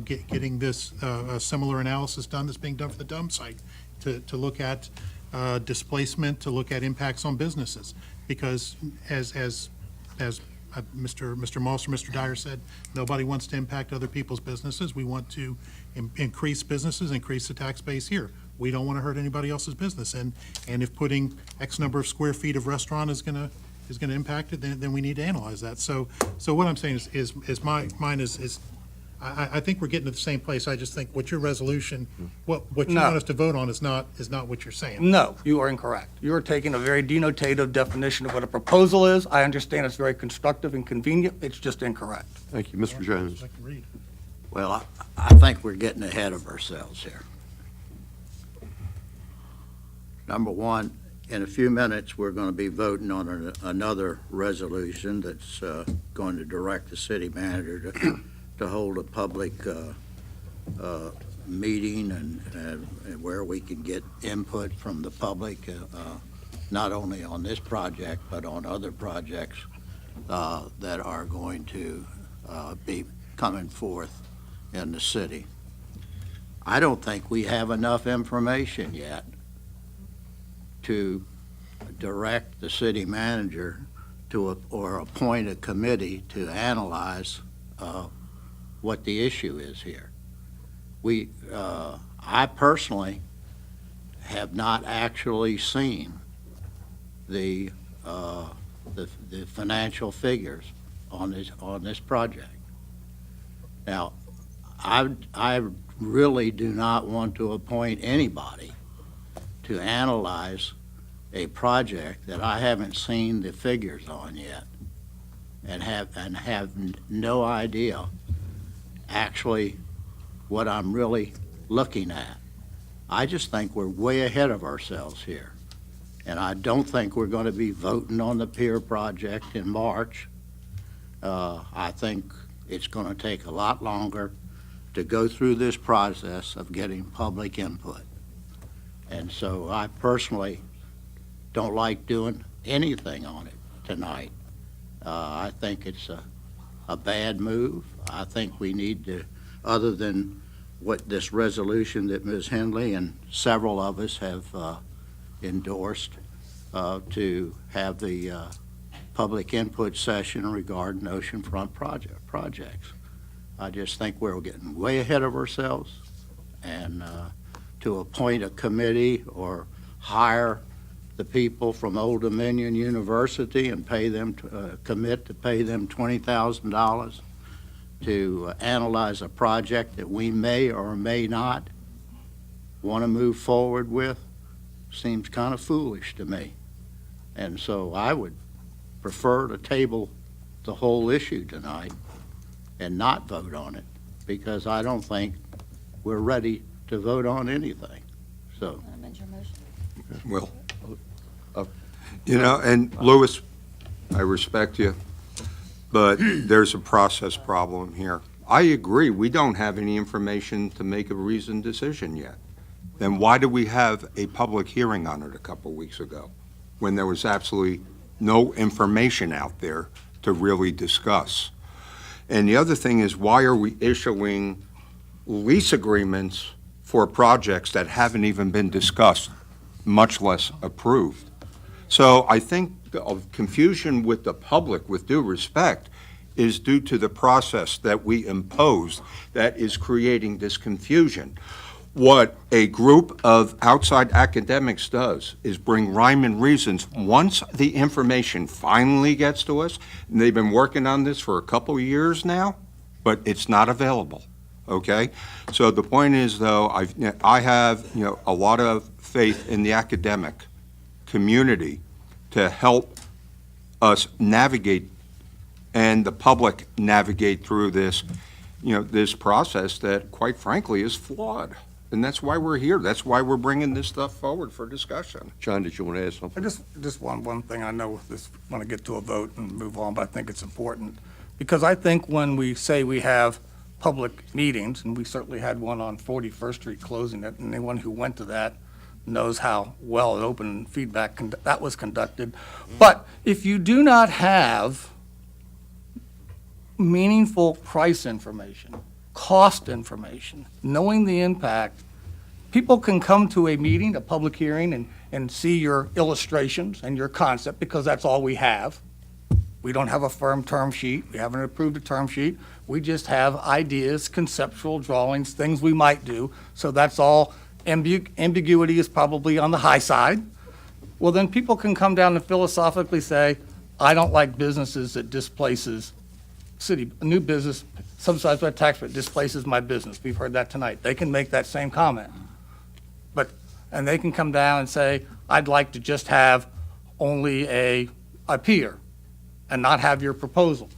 getting this a similar analysis done that's being done for the dump site to look at displacement, to look at impacts on businesses, because as Mr. Moss or Mr. Dyer said, nobody wants to impact other people's businesses. We want to increase businesses, increase the tax base here. We don't want to hurt anybody else's business. And if putting X number of square feet of restaurant is gonna impact it, then we need to analyze that. So what I'm saying is mine is, I think we're getting to the same place. I just think what your resolution, what you No. want us to vote on is not what you're saying. No, you are incorrect. You are taking a very denotative definition of what a proposal is. I understand it's very constructive and convenient. It's just incorrect. Thank you, Mr. Jones. Well, I think we're getting ahead of ourselves here. Number one, in a few minutes, we're going to be voting on another resolution that's going to direct the city manager to hold a public meeting and where we can get input from the public, not only on this project, but on other projects that are going to be coming forth in the city. I don't think we have enough information yet to direct the city manager or appoint a committee to analyze what the issue is here. I personally have not actually seen the financial figures on this project. Now, I really do not want to appoint anybody to analyze a project that I haven't seen the figures on yet and have no idea actually what I'm really looking at. I just think we're way ahead of ourselves here. And I don't think we're going to be voting on the pier project in March. I think it's going to take a lot longer to go through this process of getting public input. And so I personally don't like doing anything on it tonight. I think it's a bad move. I think we need to, other than what this resolution that Ms. Henley and several of us have endorsed, to have the public input session regarding oceanfront projects. I just think we're getting way ahead of ourselves, and to appoint a committee or hire the people from Old Dominion University and pay them, commit to pay them $20,000 to analyze a project that we may or may not want to move forward with, seems kind of foolish to me. And so I would prefer to table the whole issue tonight and not vote on it, because I don't think we're ready to vote on anything. So. Well, and Louis, I respect you, but there's a process problem here. I agree, we don't have any information to make a reasoned decision yet. Then why did we have a public hearing on it a couple weeks ago when there was absolutely no information out there to really discuss? And the other thing is, why are we issuing lease agreements for projects that haven't even been discussed, much less approved? So I think the confusion with the public, with due respect, is due to the process that we imposed that is creating this confusion. What a group of outside academics does is bring rhyme and reasons. Once the information finally gets to us, and they've been working on this for a couple of years now, but it's not available, okay? So the point is, though, I have, a lot of faith in the academic community to help us navigate and the public navigate through this, this process that, quite frankly, is flawed. And that's why we're here. That's why we're bringing this stuff forward for discussion. John, did you want to add something? Just one thing. I know this, want to get to a vote and move on, but I think it's important. Because I think when we say we have public meetings, and we certainly had one on 41st Street closing it, and anyone who went to that knows how well an open feedback that was conducted. But if you do not have meaningful price information, cost information, knowing the impact, people can come to a meeting, a public hearing, and see your illustrations and your concept, because that's all we have. We don't have a firm term sheet. We haven't approved a term sheet. We just have ideas, conceptual drawings, things we might do. So that's all. Ambiguity is probably on the high side. Well, then people can come down and philosophically say, I don't like businesses that displaces a new business subsidized by tax rate displaces my business. We've heard that tonight. They can make that same comment. And they can come down and say, I'd like to just have only a pier and not have your proposal.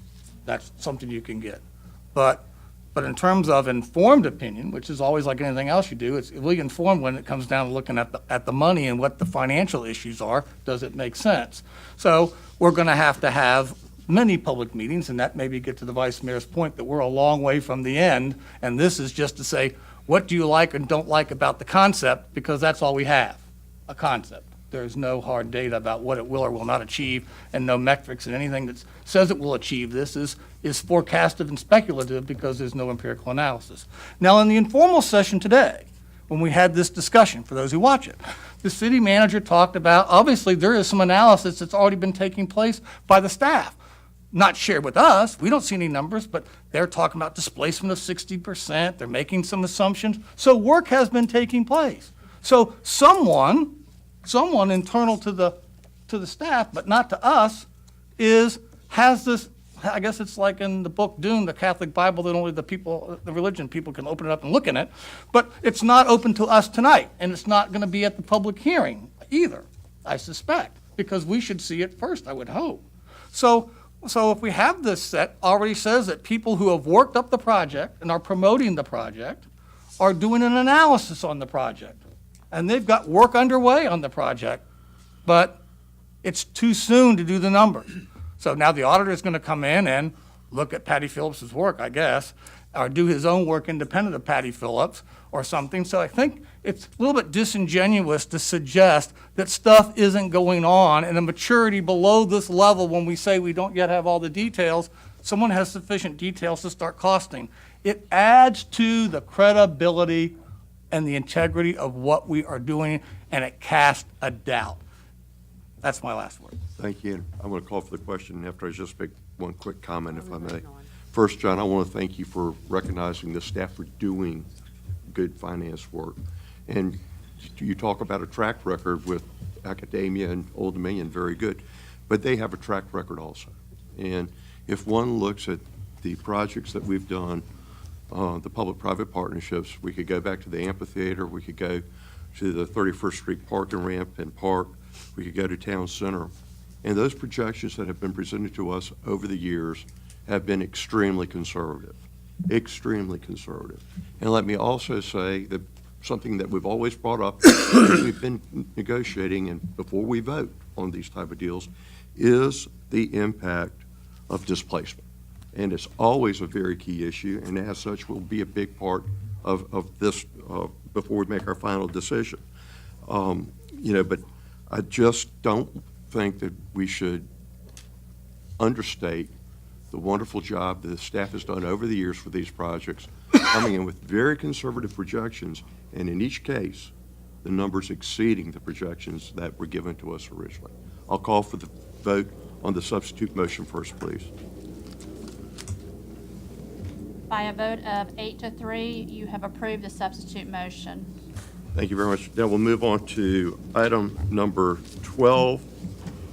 That's something you can get. But in terms of informed opinion, which is always like anything else you do, it's really informed when it comes down to looking at the money and what the financial issues are. Does it make sense? So we're going to have many public meetings, and that maybe get to the Vice Mayor's point that we're a long way from the end, and this is just to say, what do you like and don't like about the concept, because that's all we have, a concept. There's no hard data about what it will or will not achieve, and no metrics, and anything that says it will achieve this is forecastive and speculative because there's no empirical analysis. Now, in the informal session today, when we had this discussion, for those who watch it, the city manager talked about, obviously, there is some analysis that's already been taking place by the staff. Not shared with us, we don't see any numbers, but they're talking about displacement of 60%, they're making some assumptions. So work has been taking place. So someone internal to the staff, but not to us, has this, I guess it's like in the book Dune, the Catholic Bible, that only the religion people can open it up and look in it, but it's not open to us tonight, and it's not gonna be at the public hearing either, I suspect, because we should see it first, I would hope. So if we have this set, already says that people who have worked up the project and are promoting the project are doing an analysis on the project. And they've got work underway on the project, but it's too soon to do the numbers. So now the auditor is going to come in and look at Patty Phillips's work, I guess, or do his own work independent of Patty Phillips or something. So I think it's a little bit disingenuous to suggest that stuff isn't going on and a maturity below this level when we say we don't yet have all the details, someone has sufficient details to start costing. It adds to the credibility and the integrity of what we are doing, and it casts a doubt. That's my last word. Thank you. I'm going to call for the question after I just make one quick comment, if I may. First, John, I want to thank you for recognizing the staff for doing good finance work. And you talk about a track record with academia and Old Dominion, very good. But they have a track record also. And if one looks at the projects that we've done, the public-private partnerships, we could go back to the amphitheater, we could go to the 31st Street Park and Ramp and Park, we could go to Town Center. And those projections that have been presented to us over the years have been extremely conservative, extremely conservative. And let me also say that something that we've always brought up, as we've been negotiating and before we vote on these type of deals, is the impact of displacement. And it's always a very key issue, and as such will be a big part of this before we make our final decision. But I just don't think that we should understate the wonderful job that the staff has done over the years for these projects, coming in with very conservative projections, and in each case, the numbers exceeding the projections that were given to us originally. I'll call for the vote on the substitute motion first, please. By a vote of 8-3, you have approved the substitute motion. Thank you very much. Now we'll move on to item number 12,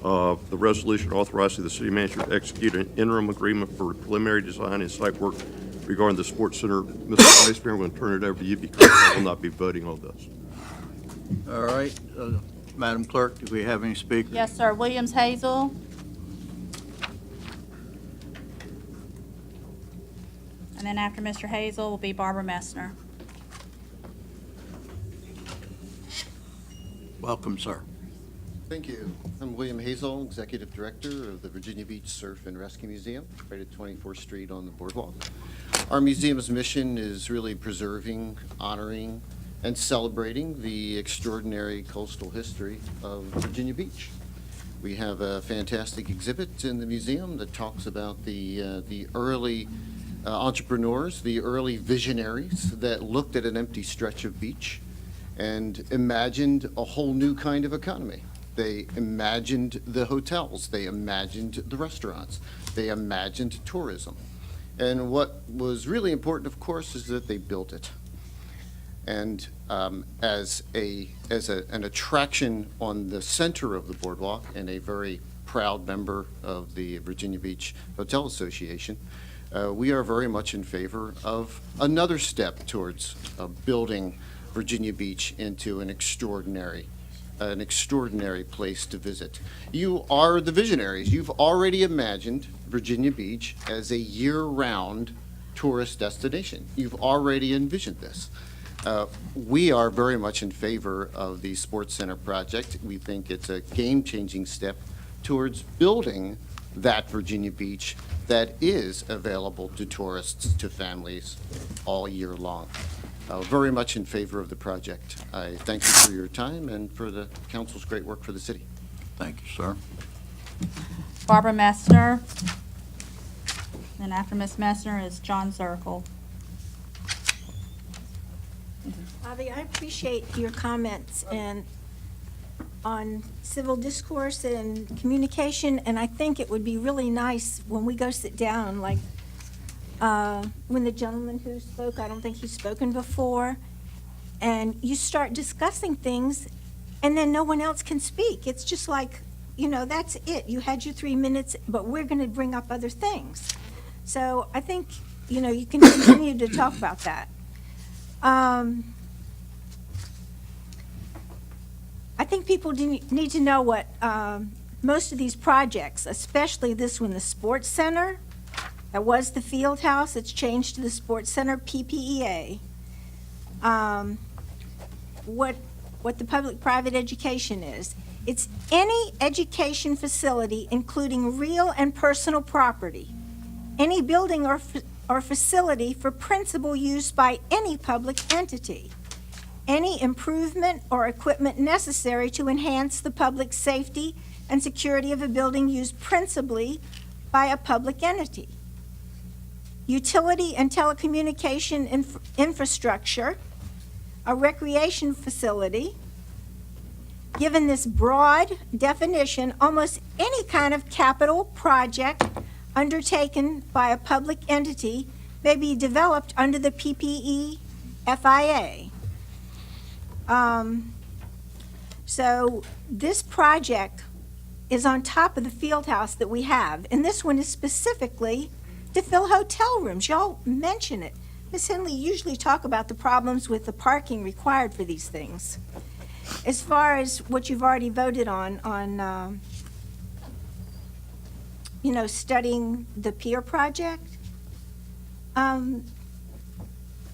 the resolution authorizing the city manager to execute an interim agreement for preliminary design and site work regarding the sports center. Mr. Vice Mayor, I'm going to turn it over to you because I will not be voting on this. All right, Madam Clerk, do we have any speakers? Yes, sir. Williams Hazel. And then after Mr. Hazel will be Barbara Messner. Welcome, sir. Thank you. I'm William Hazel, Executive Director of the Virginia Beach Surf and Rescue Museum, right at 24th Street on the boardwalk. Our museum's mission is really preserving, honoring, and celebrating the extraordinary coastal history of Virginia Beach. We have a fantastic exhibit in the museum that talks about the early entrepreneurs, the early visionaries that looked at an empty stretch of beach and imagined a whole new kind of economy. They imagined the hotels, they imagined the restaurants, they imagined tourism. And what was really important, of course, is that they built it. And as an attraction on the center of the boardwalk, and a very proud member of the Virginia Beach Hotel Association, we are very much in favor of another step towards building Virginia Beach into an extraordinary place to visit. You are the visionaries. You've already imagined Virginia Beach as a year-round tourist destination. You've already envisioned this. We are very much in favor of the Sports Center project. We think it's a game-changing step towards building that Virginia Beach that is available to tourists, to families, all year long. Very much in favor of the project. I thank you for your time and for the council's great work for the city. Thank you, sir. Barbara Messner. And after Ms. Messner is John Zirkle. Avi, I appreciate your comments and on civil discourse and communication, and I think it would be really nice when we go sit down, like when the gentleman who spoke, I don't think he's spoken before, and you start discussing things, and then no one else can speak. It's just like, that's it. You had your 3 minutes, but we're going to bring up other things. So I think, you can continue to talk about that. I think people need to know what most of these projects, especially this one, the Sports Center, that was the Field House, it's changed to the Sports Center PPEA. What the public-private education is. It's any education facility, including real and personal property, any building or facility for principal use by any public entity, any improvement or equipment necessary to enhance the public safety and security of a building used principally by a public entity, utility and telecommunication infrastructure, a recreation facility. Given this broad definition, almost any kind of capital project undertaken by a public entity may be developed under the PPE FIA. So this project is on top of the field house that we have, and this one is specifically to fill hotel rooms. Y'all mention it. Ms. Henley usually talk about the problems with the parking required for these things. As far as what you've already voted on studying the pier project,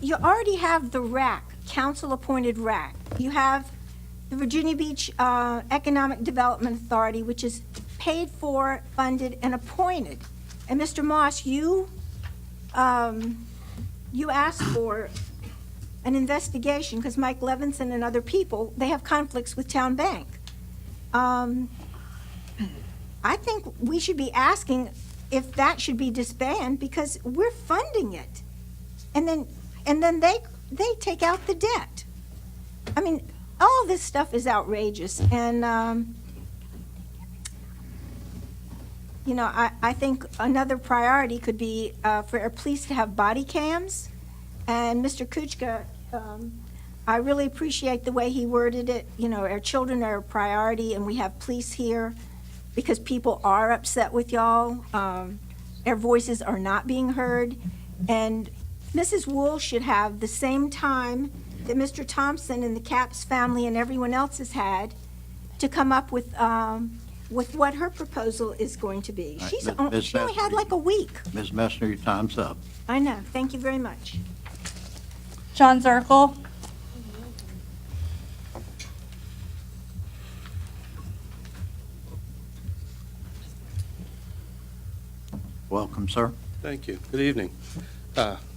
you already have the RAC, council-appointed RAC. You have the Virginia Beach Economic Development Authority, which is paid for, funded, and appointed. And Mr. Moss, you asked for an investigation because Mike Levinson and other people, they have conflicts with Town Bank. I think we should be asking if that should be disbanded because we're funding it. And then they take out the debt. I mean, all this stuff is outrageous. And, I think another priority could be for our police to have body cams. And Mr. Kuchka, I really appreciate the way he worded it. Our children are a priority, and we have police here because people are upset with y'all. Their voices are not being heard. And Mrs. Wool should have the same time that Mr. Thompson and the Capps family and everyone else has had to come up with what her proposal is going to be. Right, She only had like a week. Ms. Messner, your time's up. I know. Thank you very much. John Zirkle. Welcome, sir. Thank you. Good evening.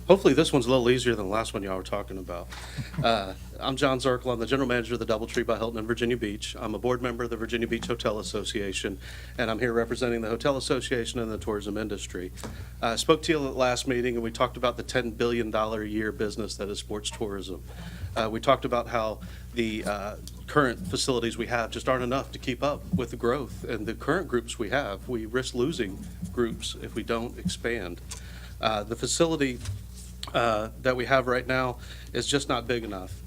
Hopefully this one's a little easier than the last one y'all were talking about. I'm John Zirkle. I'm the general manager of the DoubleTree by Hilton in Virginia Beach. I'm a board member of the Virginia Beach Hotel Association, and I'm here representing the Hotel Association and the tourism industry. I spoke to you at the last meeting, and we talked about the $10 billion a year business that is sports tourism. We talked about how the current facilities we have just aren't enough to keep up with the growth and the current groups we have. We risk losing groups if we don't expand. The facility that we have right now is just not big enough.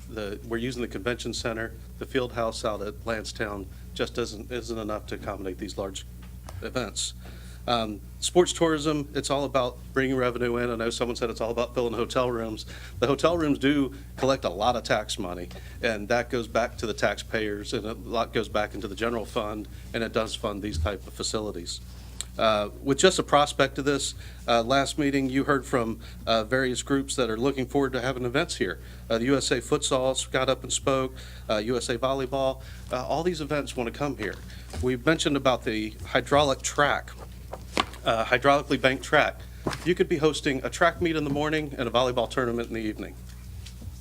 We're using the convention center. The field house out at Lansdowne just isn't enough to accommodate these large events. Sports tourism, it's all about bringing revenue in. I know someone said it's all about filling hotel rooms. The hotel rooms do collect a lot of tax money, and that goes back to the taxpayers, and a lot goes back into the general fund, and it does fund these type of facilities. With just a prospect of this, last meeting you heard from various groups that are looking forward to having events here. The USA Futsal got up and spoke, USA Volleyball, all these events want to come here. We've mentioned about the hydraulic track, hydraulically banked track. You could be hosting a track meet in the morning and a volleyball tournament in the evening.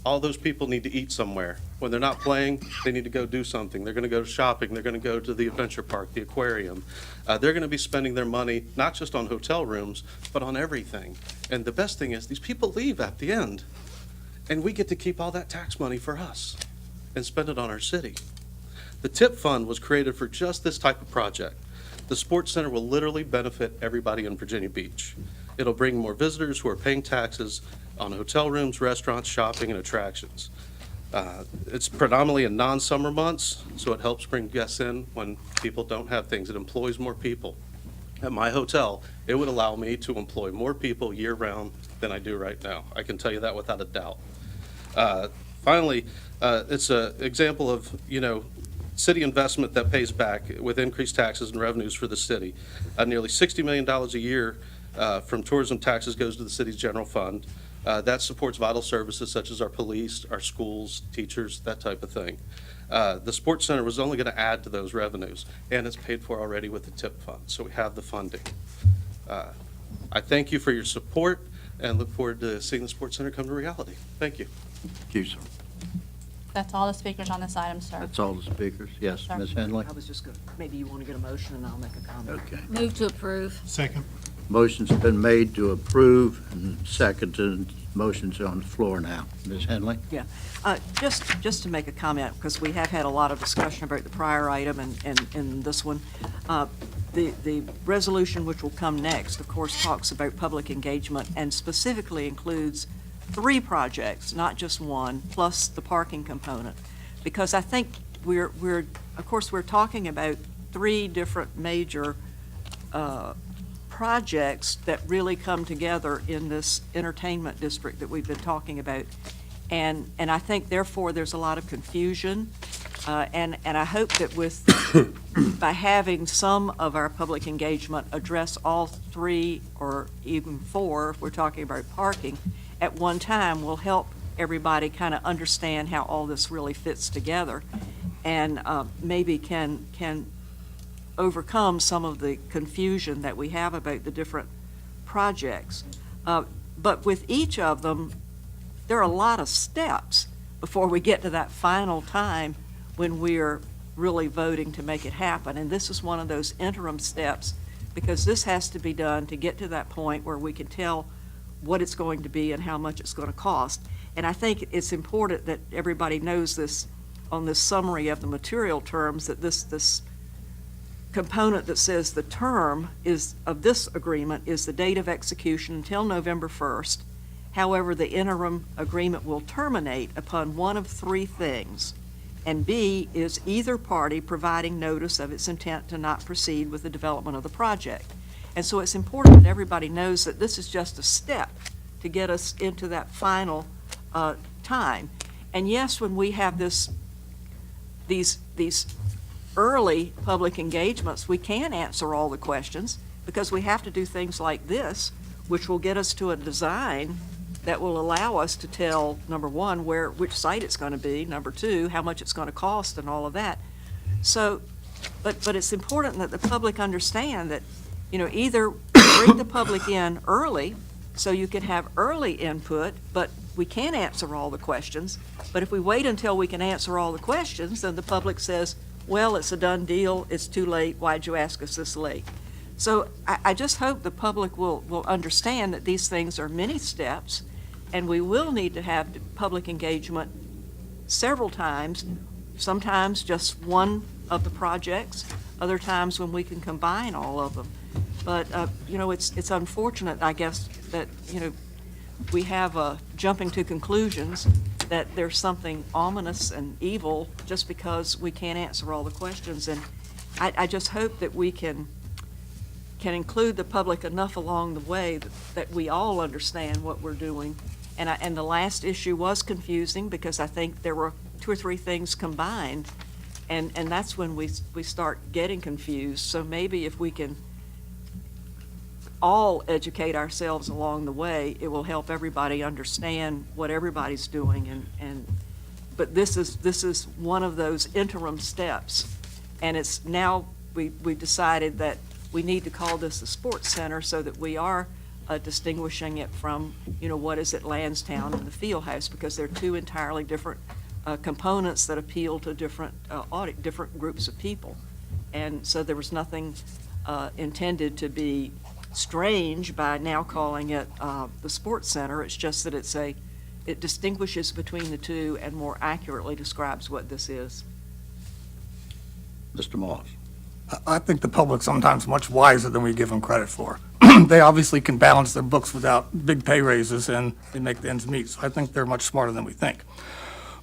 All those people need to eat somewhere. When they're not playing, they need to go do something. They're going to go shopping. They're going to go to the adventure park, the aquarium. They're going to be spending their money not just on hotel rooms, but on everything. And the best thing is these people leave at the end, and we get to keep all that tax money for us and spend it on our city. The TIP fund was created for just this type of project. The Sports Center will literally benefit everybody in Virginia Beach. It'll bring more visitors who are paying taxes on hotel rooms, restaurants, shopping, and attractions. It's predominantly in non-summer months, so it helps bring guests in when people don't have things. It employs more people. At my hotel, it would allow me to employ more people year-round than I do right now. I can tell you that without a doubt. Finally, it's an example of, city investment that pays back with increased taxes and revenues for the city. Nearly $60 million a year from tourism taxes goes to the city's general fund. That supports vital services such as our police, our schools, teachers, that type of thing. The Sports Center was only going to add to those revenues, and it's paid for already with the TIP fund, so we have the funding. I thank you for your support and look forward to seeing the Sports Center come to reality. Thank you. Thank you, sir. That's all the speakers on this item, sir. That's all the speakers. Yes, Sir. Ms. Henley? I was just going, maybe you want to get a motion and I'll make a comment. Okay. Move to approve. Second. Motion's been made to approve and seconded. Motion's on the floor now. Ms. Henley? Yeah, just to make a comment, because we have had a lot of discussion about the prior item and this one. The resolution which will come next, of course, talks about public engagement and specifically includes 3 projects, not just one, plus the parking component. Because I think we're talking about 3 different major projects that really come together in this entertainment district that we've been talking about. And I think therefore there's a lot of confusion. And I hope that by having some of our public engagement address all 3 or even 4, if we're talking about parking, at one time will help everybody kind of understand how all this really fits together and maybe can overcome some of the confusion that we have about the different projects. But with each of them, there are a lot of steps before we get to that final time when we're really voting to make it happen. And this is one of those interim steps because this has to be done to get to that point where we can tell what it's going to be and how much it's going to cost. And I think it's important that everybody knows this on this summary of the material terms, that this component that says the term of this agreement is the date of execution until November 1st. However, the interim agreement will terminate upon one of 3 things. And B is either party providing notice of its intent to not proceed with the development of the project. And so it's important that everybody knows that this is just a step to get us into that final time. And yes, when we have these early public engagements, we can answer all the questions because we have to do things like this, which will get us to a design that will allow us to tell, number 1, which site it's going to be, number 2, how much it's going to cost and all of that. So, but it's important that the public understand that, either bring the public in early so you can have early input, but we can't answer all the questions. But if we wait until we can answer all the questions, then the public says, well, it's a done deal, it's too late, why'd you ask us this late? So I just hope the public will understand that these things are many steps, and we will need to have public engagement several times sometimes just one of the projects, other times when we can combine all of them. But, it's unfortunate, I guess, that, we have jumping to conclusions that there's something ominous and evil just because we can't answer all the questions. And I just hope that we can include the public enough along the way that we all understand what we're doing. And the last issue was confusing because I think there were 2 or 3 things combined, and that's when we start getting confused. So maybe if we can all educate ourselves along the way, it will help everybody understand what everybody's doing. But this is one of those interim steps, and it's now we decided that we need to call this a sports center so that we are distinguishing it from what is at Lansdowne and the Field House, because they're 2 entirely different components that appeal to different groups of people. And so there was nothing intended to be strange by now calling it the sports center. It's just that it distinguishes between the 2 and more accurately describes what this is. Mr. Moss. I think the public's sometimes much wiser than we give them credit for. They obviously can balance their books without big pay raises, and they make the ends meet. So I think they're much smarter than we think,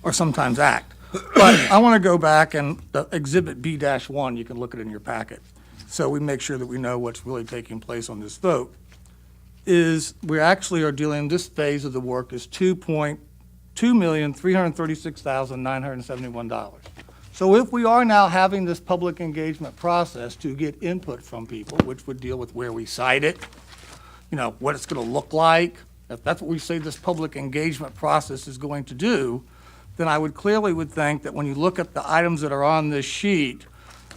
or sometimes act. But I want to go back, and the Exhibit B-1, you can look at it in your packet, so we make sure that we know what's really taking place on this vote, is we actually are dealing, this phase of the work is $2,336,971. So if we are now having this public engagement process to get input from people, which would deal with where we site it, what it's going to look like, if that's what we say this public engagement process is going to do, then I would think that when you look at the items that are on this sheet,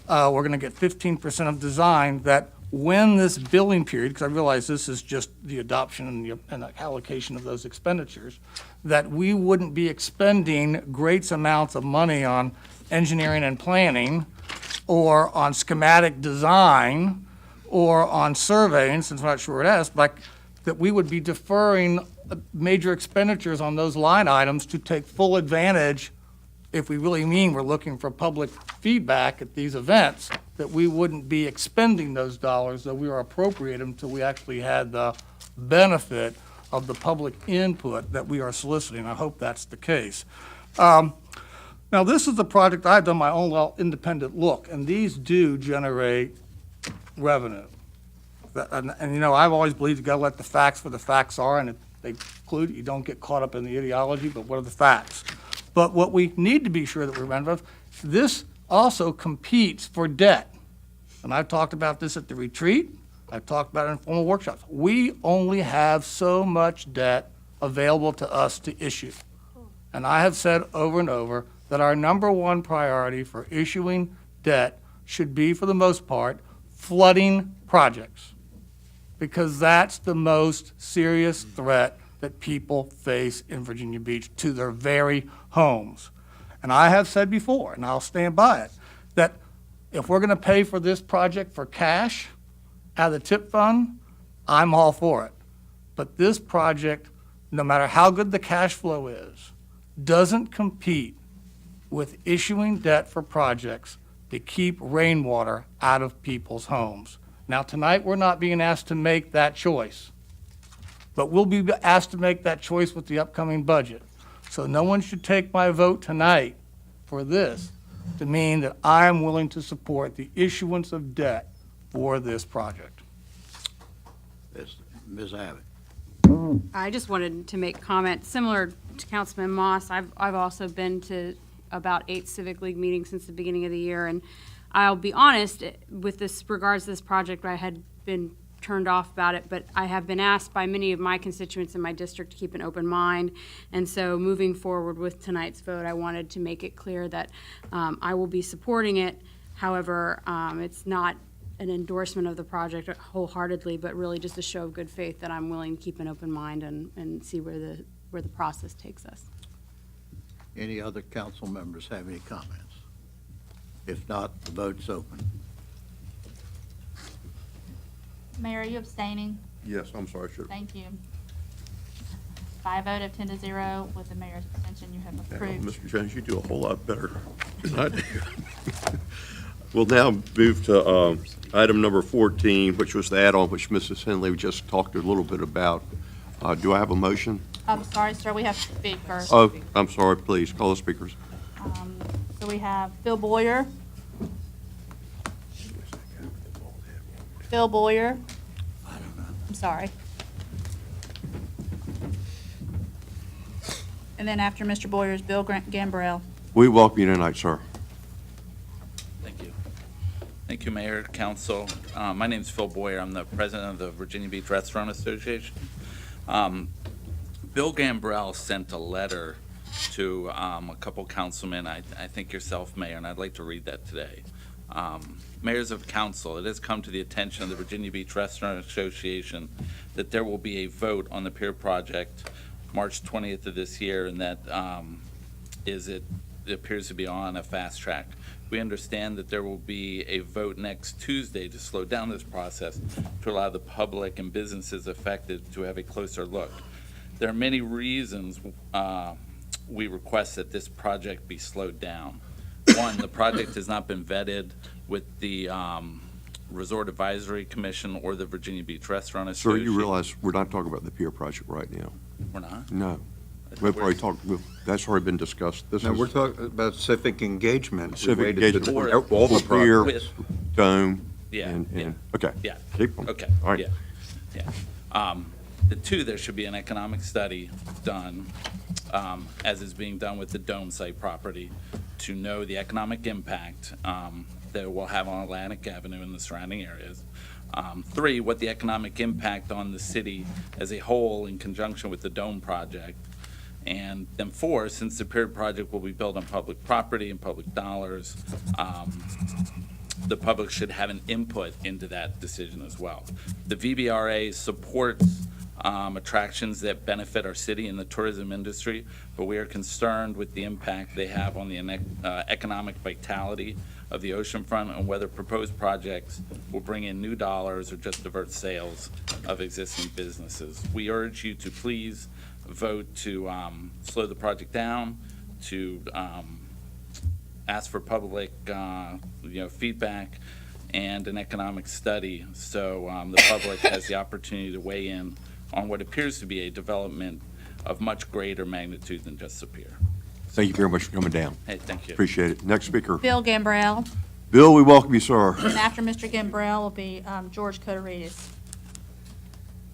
we're going to get 15% of design, that when this billing period, because I realize this is just the adoption and the allocation of those expenditures, that we wouldn't be expending great amounts of money on engineering and planning, or on schematic design, or on surveying, since we're not sure it is, like, that we would be deferring major expenditures on those line items to take full advantage, if we really mean we're looking for public feedback at these events, that we wouldn't be expending those dollars, that we are appropriating them until we actually had the benefit of the public input that we are soliciting. I hope that's the case. Now, this is the project, I've done my own little independent look, and these do generate revenue. And I've always believed you gotta let the facts where the facts are, and if they include, you don't get caught up in the ideology, but what are the facts? But what we need to be sure that we remember, this also competes for debt. And I've talked about this at the retreat, I've talked about it in formal workshops. We only have so much debt available to us to issue. And I have said over and over that our number 1 priority for issuing debt should be, for the most part, flooding projects, because that's the most serious threat that people face in Virginia Beach to their very homes. And I have said before, and I'll stand by it, that if we're going to pay for this project for cash out of the TIP fund, I'm all for it. But this project, no matter how good the cash flow is, doesn't compete with issuing debt for projects to keep rainwater out of people's homes. Now, tonight, we're not being asked to make that choice, but we'll be asked to make that choice with the upcoming budget. So no one should take my vote tonight for this to mean that I'm willing to support the issuance of debt for this project. Ms. Abbott. I just wanted to make comment similar to Councilman Moss. I've also been to about 8 Civic League meetings since the beginning of the year, and I'll be honest, with this regards to this project, I had been turned off about it, but I have been asked by many of my constituents in my district to keep an open mind, and so moving forward with tonight's vote, I wanted to make it clear that I will be supporting it. However, it's not an endorsement of the project wholeheartedly, but really just a show of good faith that I'm willing to keep an open mind and see where the process takes us. Any other council members have any comments? If not, the vote's open. Mayor, are you abstaining? Yes, I'm sorry, sure. Thank you. By a vote of 10-0 with the mayor's abstention, you have Now, approved. Mr. Jones, you do a whole lot better than I do. We'll now move to item number 14, which was the add-on, which Mrs. Henley just talked a little bit about. Do I have a motion? I'm sorry, sir, we have speakers. Oh, I'm sorry, please, call the speakers. So we have Phil Boyer. Phil Boyer. I'm sorry. And then after Mr. Boyer is Bill Gambrell. We welcome you tonight, sir. Thank you. Thank you, Mayor, Council. My name's Phil Boyer. I'm the president of the Virginia Beach Restaurant Association. Bill Gambrell sent a letter to a couple councilmen, I think yourself, Mayor, and I'd like to read that today. Mayors of council, it has come to the attention of the Virginia Beach Restaurant Association that there will be a vote on the pier project March 20th of this year, and that it appears to be on a fast track. We understand that there will be a vote next Tuesday to slow down this process to allow the public and businesses affected to have a closer look. There are many reasons we request that this project be slowed down. One, the project has not been vetted with the Resort Advisory Commission or the Virginia Beach Restaurant Sir, Association. you realize we're not talking about the pier project right now. We're not? No. We've already talked, that's already been discussed. This No, is we're talking about civic engagement. civic related to engagement. all the Pier, projects. dome, Yeah, and, okay. Yeah. Keep on. Okay. All right. Yeah. The two, there should be an economic study done, as is being done with the Dome site property, to know the economic impact that it will have on Atlantic Avenue and the surrounding areas. Three, what the economic impact on the city as a whole in conjunction with the Dome project. And then four, since the pier project will be built on public property and public dollars, the public should have an input into that decision as well. The VBRA supports attractions that benefit our city and the tourism industry, but we are concerned with the impact they have on the economic vitality of the oceanfront and whether proposed projects will bring in new dollars or just divert sales of existing businesses. We urge you to please vote to slow the project down, to ask for public feedback and an economic study so the public has the opportunity to weigh in on what appears to be a development of much greater magnitude than just a pier. Thank you very much for coming down. Hey, thank you. Appreciate it. Next speaker. Bill Gambrell. Bill, we welcome you, sir. And after Mr. Gambrell will be George Coteridis.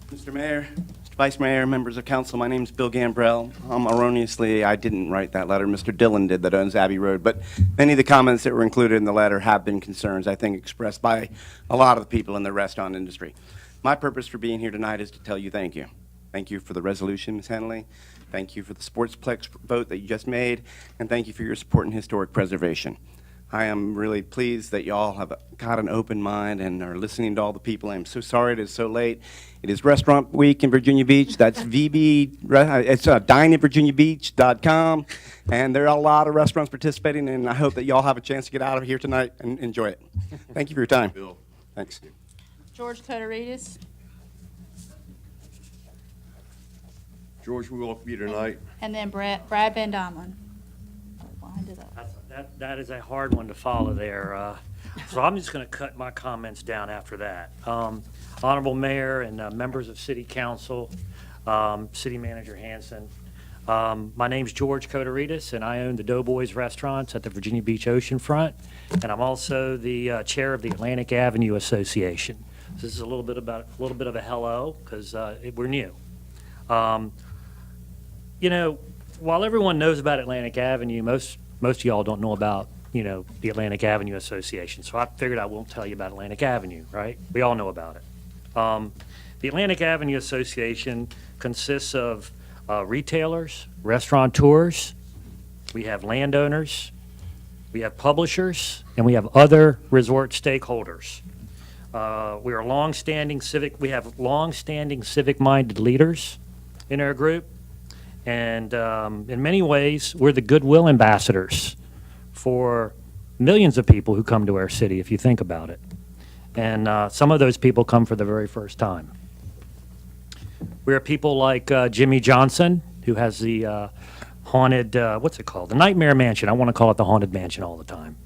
Mr. Mayor, Mr. Vice Mayor, members of council, my name is Bill Gambrell. Erroneously, I didn't write that letter. Mr. Dillon did, that owns Abbey Road. But many of the comments that were included in the letter have been concerns, I think, expressed by a lot of the people in the restaurant industry. My purpose for being here tonight is to tell you thank you. Thank you for the resolution, Ms. Henley. Thank you for the Sportsplex vote that you just made. And thank you for your support in historic preservation. I am really pleased that y'all have got an open mind and are listening to all the people. I'm so sorry it is so late. It is Restaurant Week in Virginia Beach. That's it's dineatvirginiabeach.com. And there are a lot of restaurants participating, and I hope that y'all have a chance to get out of here tonight and enjoy it. Thank you for your time. Bill. Thanks. George Coteridis. George, we welcome you tonight. And then Brad Van Donlen. Wind it up. That is a hard one to follow there. So I'm just going to cut my comments down after that. Honorable Mayor and members of City Council, City Manager Hanson. My name's George Coteridis, and I own the Doughboys restaurants at the Virginia Beach Oceanfront, and I'm also the chair of the Atlantic Avenue Association. So this is a little bit of a hello because we're new. While everyone knows about Atlantic Avenue, most of y'all don't know about, the Atlantic Avenue Association. So I figured I won't tell you about Atlantic Avenue, right? We all know about it. The Atlantic Avenue Association consists of retailers, restaurateurs, we have landowners, we have publishers, and we have other resort stakeholders. We have long-standing civic-minded leaders in our group. And in many ways, we're the goodwill ambassadors for millions of people who come to our city, if you think about it. And some of those people come for the very first time. We are people like Jimmy Johnson, who has the haunted, what's it called? The Nightmare Mansion. I want to call it the Haunted Mansion all the time.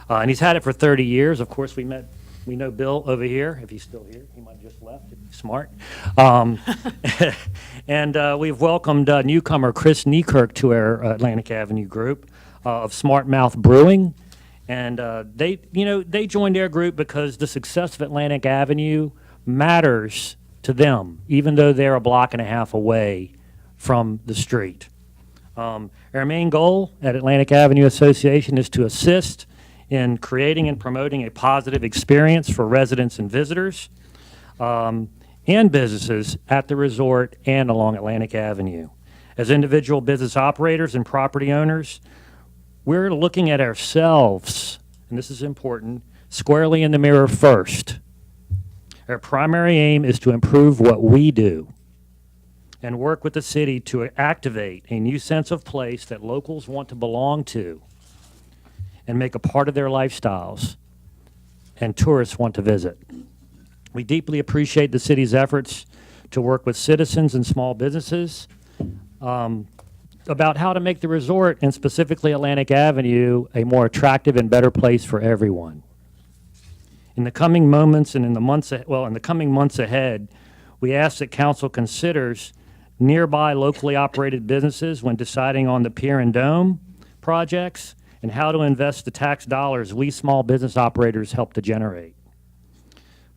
And he's had it for 30 years. Of course, we know Bill over here, if he's still here. He might have just left, if he's smart. And we've welcomed newcomer Chris Niekirk to our Atlantic Avenue group of Smart Mouth Brewing. And they joined our group because the success of Atlantic Avenue matters to them, even though they're a block and a half away from the street. Our main goal at Atlantic Avenue Association is to assist in creating and promoting a positive experience for residents and visitors and businesses at the resort and along Atlantic Avenue. As individual business operators and property owners, we're looking at ourselves, and this is important, squarely in the mirror first. Our primary aim is to improve what we do and work with the city to activate a new sense of place that locals want to belong to and make a part of their lifestyles and tourists want to visit. We deeply appreciate the city's efforts to work with citizens and small businesses about how to make the resort, and specifically Atlantic Avenue, a more attractive and better place for everyone. In the coming moments and in the coming months ahead, we ask that council considers nearby locally operated businesses when deciding on the Pier and Dome projects and how to invest the tax dollars we small business operators help to generate.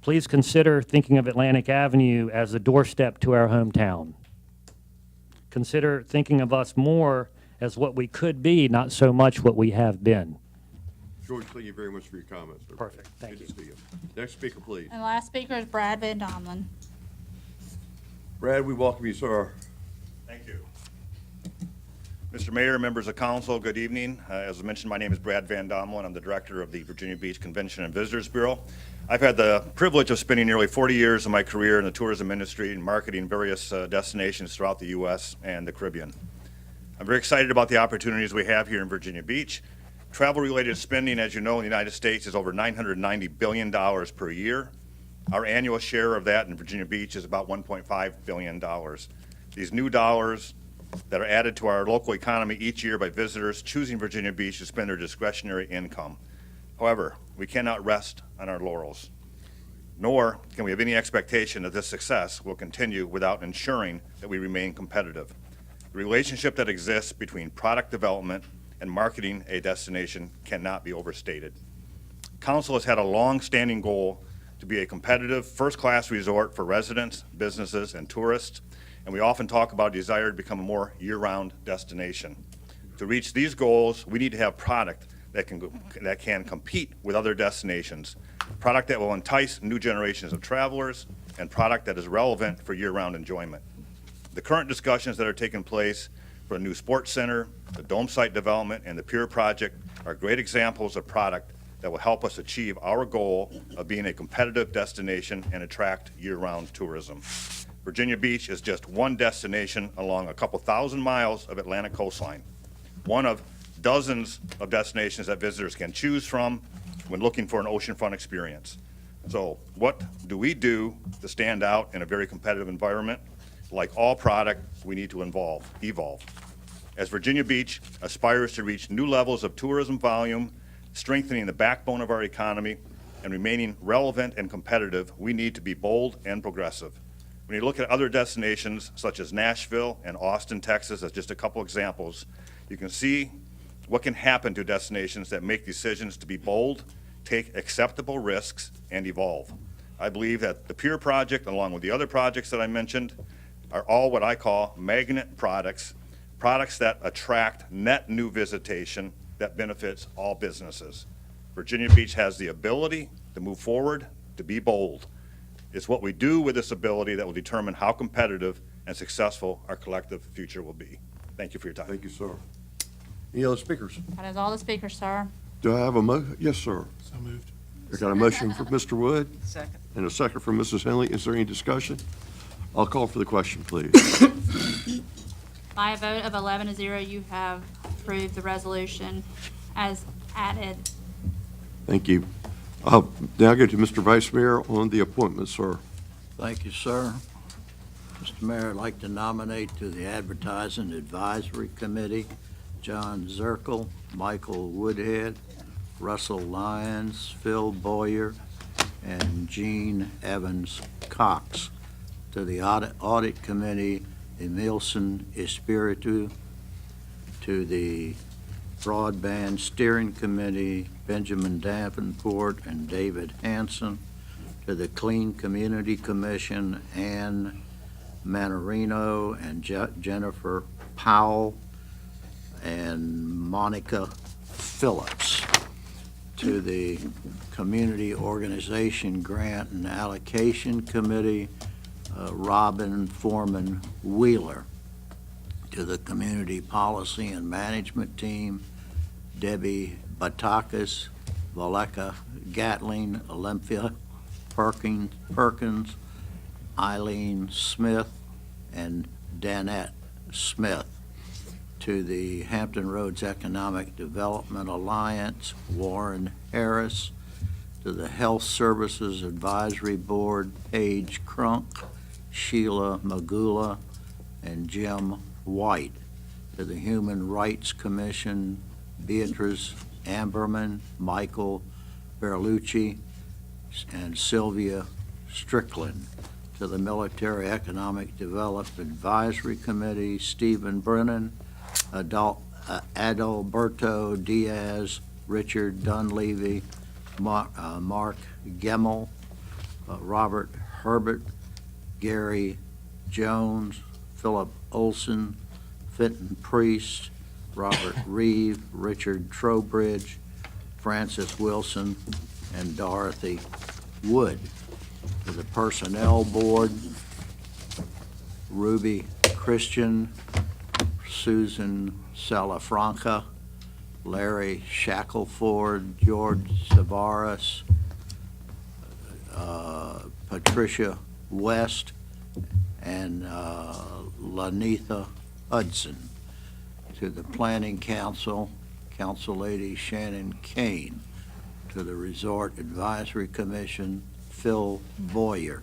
Please consider thinking of Atlantic Avenue as the doorstep to our hometown. Consider thinking of us more as what we could be, not so much what we have been. George, thank you very much for your comments. Perfect. Thank Good to see you. Next speaker, please. And the last speaker is Brad Van Domlin. Brad, we welcome you, sir. Thank you. Mr. Mayor, members of council, good evening. As I mentioned, my name is Brad Van Domlin. I'm the director of the Virginia Beach Convention and Visitors Bureau. I've had the privilege of spending nearly 40 years of my career in the tourism industry and marketing various destinations throughout the U.S. and the Caribbean. I'm very excited about the opportunities we have here in Virginia Beach. Travel-related spending, as you know, in the United States is over $990 billion per year. Our annual share of that in Virginia Beach is about $1.5 billion. These new dollars that are added to our local economy each year by visitors choosing Virginia Beach to spend their discretionary income. However, we cannot rest on our laurels, nor can we have any expectation that this success will continue without ensuring that we remain competitive. The relationship that exists between product development and marketing a destination cannot be overstated. Council has had a long-standing goal to be a competitive, first-class resort for residents, businesses, and tourists, and we often talk about a desire to become a more year-round destination. To reach these goals, we need to have product that can compete with other destinations, product that will entice new generations of travelers, and product that is relevant for year-round enjoyment. The current discussions that are taking place for a new sports center, the dome site development, and the pier project are great examples of product that will help us achieve our goal of being a competitive destination and attract year-round tourism. Virginia Beach is just one destination along a couple thousand miles of Atlantic coastline, one of dozens of destinations that visitors can choose from when looking for an oceanfront experience. So what do we do to stand out in a very competitive environment? Like all product, we need to evolve. As Virginia Beach aspires to reach new levels of tourism volume, strengthening the backbone of our economy, and remaining relevant and competitive, we need to be bold and progressive. When you look at other destinations such as Nashville and Austin, Texas, as just a couple examples, you can see what can happen to destinations that make decisions to be bold, take acceptable risks, and evolve. I believe that the Pier project, along with the other projects that I mentioned, are all what I call magnet products, products that attract net new visitation that benefits all businesses. Virginia Beach has the ability to move forward, to be bold. It's what we do with this ability that will determine how competitive and successful our collective future will be. Thank you for your time. Thank you, sir. Any other speakers? That is all the speakers, sir. Do I have a yes, sir. So moved. I got a motion from Mr. Wood Second. and a second from Mrs. Henley. Is there any discussion? I'll call for the question, please. By a vote of 11-0, you have approved the resolution as added. Thank you. Now I go to Mr. Vice Mayor on the appointment, sir. Thank you, sir. Mr. Mayor, I'd like to nominate to the Advertising Advisory Committee, John Zirkle, Michael Woodhead, Russell Lyons, Phil Boyer, and Gene Evans Cox. To the Audit Committee, Emilson Espiritu. To the Broadband Steering Committee, Benjamin Davenport and David Hanson. To the Clean Community Commission, Ann Manarino and Jennifer Powell and Monica Phillips. To the Community Organization Grant and Allocation Committee, Robin Foreman Wheeler. To the Community Policy and Management Team, Debbie Batakis, Valeka Gatling, Olympia Perkins, Eileen Smith, and Danette Smith. To the Hampton Roads Economic Development Alliance, Warren Harris. To the Health Services Advisory Board, Paige Crunk, Sheila Magula, and Jim White. To the Human Rights Commission, Beatrice Amberman, Michael Berlucci, and Sylvia Strickland. To the Military Economic Development Advisory Committee, Stephen Brennan, Adalberto Diaz, Richard Dunleavy, Mark Gemmel, Robert Herbert, Gary Jones, Philip Olson, Fenton Priest, Robert Reeve, Richard Trowbridge, Francis Wilson, and Dorothy Wood. To the Personnel Board, Ruby Christian, Susan Salafranca, Larry Shackelford, George Savaras, Patricia West, and Lanitha Hudson. To the Planning Council, Council Lady Shannon Kane. To the Resort Advisory Commission, Phil Boyer.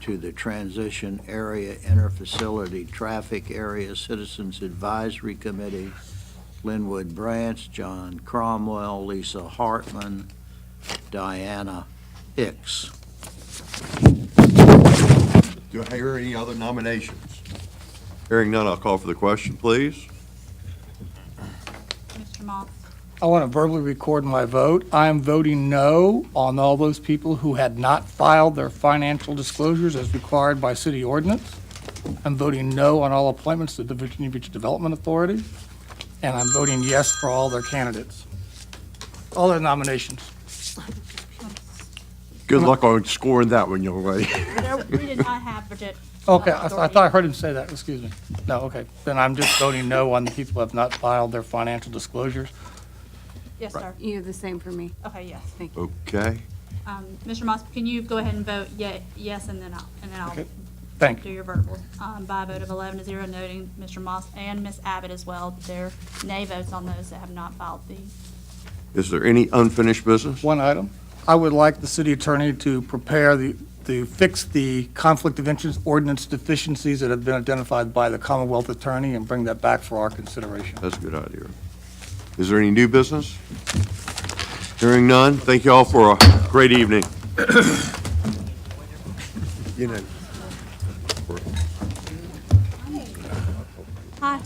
To the Transition Area Interfacility Traffic Area Citizens Advisory Committee, Linwood Branch, John Cromwell, Lisa Hartman, Diana Hicks. Do I hear any other nominations? Hearing none, I'll call for the question, please. Mr. Moss? I want to verbally record my vote. I am voting no on all those people who had not filed their financial disclosures as required by city ordinance. I'm voting no on all appointments to the Virginia Beach Development Authority, and I'm voting yes for all their candidates, all their nominations. Good luck on scoring that one, young lady. We did not have Virginia. Okay, I thought I heard him say that, excuse me. No, okay, then I'm just voting no on the people who have not filed their financial disclosures. Yes, sir. You have the same for me. Okay, yes, thank you. Okay. Mr. Moss, can you go ahead and vote yes, and then I'll Okay, thank do you. your verbal. By a vote of 11-0, noting Mr. Moss and Ms. Abbott as well, their nay votes on those that have not filed the. Is there any unfinished business? One item. I would like the city attorney to prepare to fix the conflict of interest ordinance deficiencies that have been identified by the Commonwealth Attorney and bring that back for our consideration. That's a good idea. Is there any new business? Hearing none, thank you all for a great evening. You know. Hi.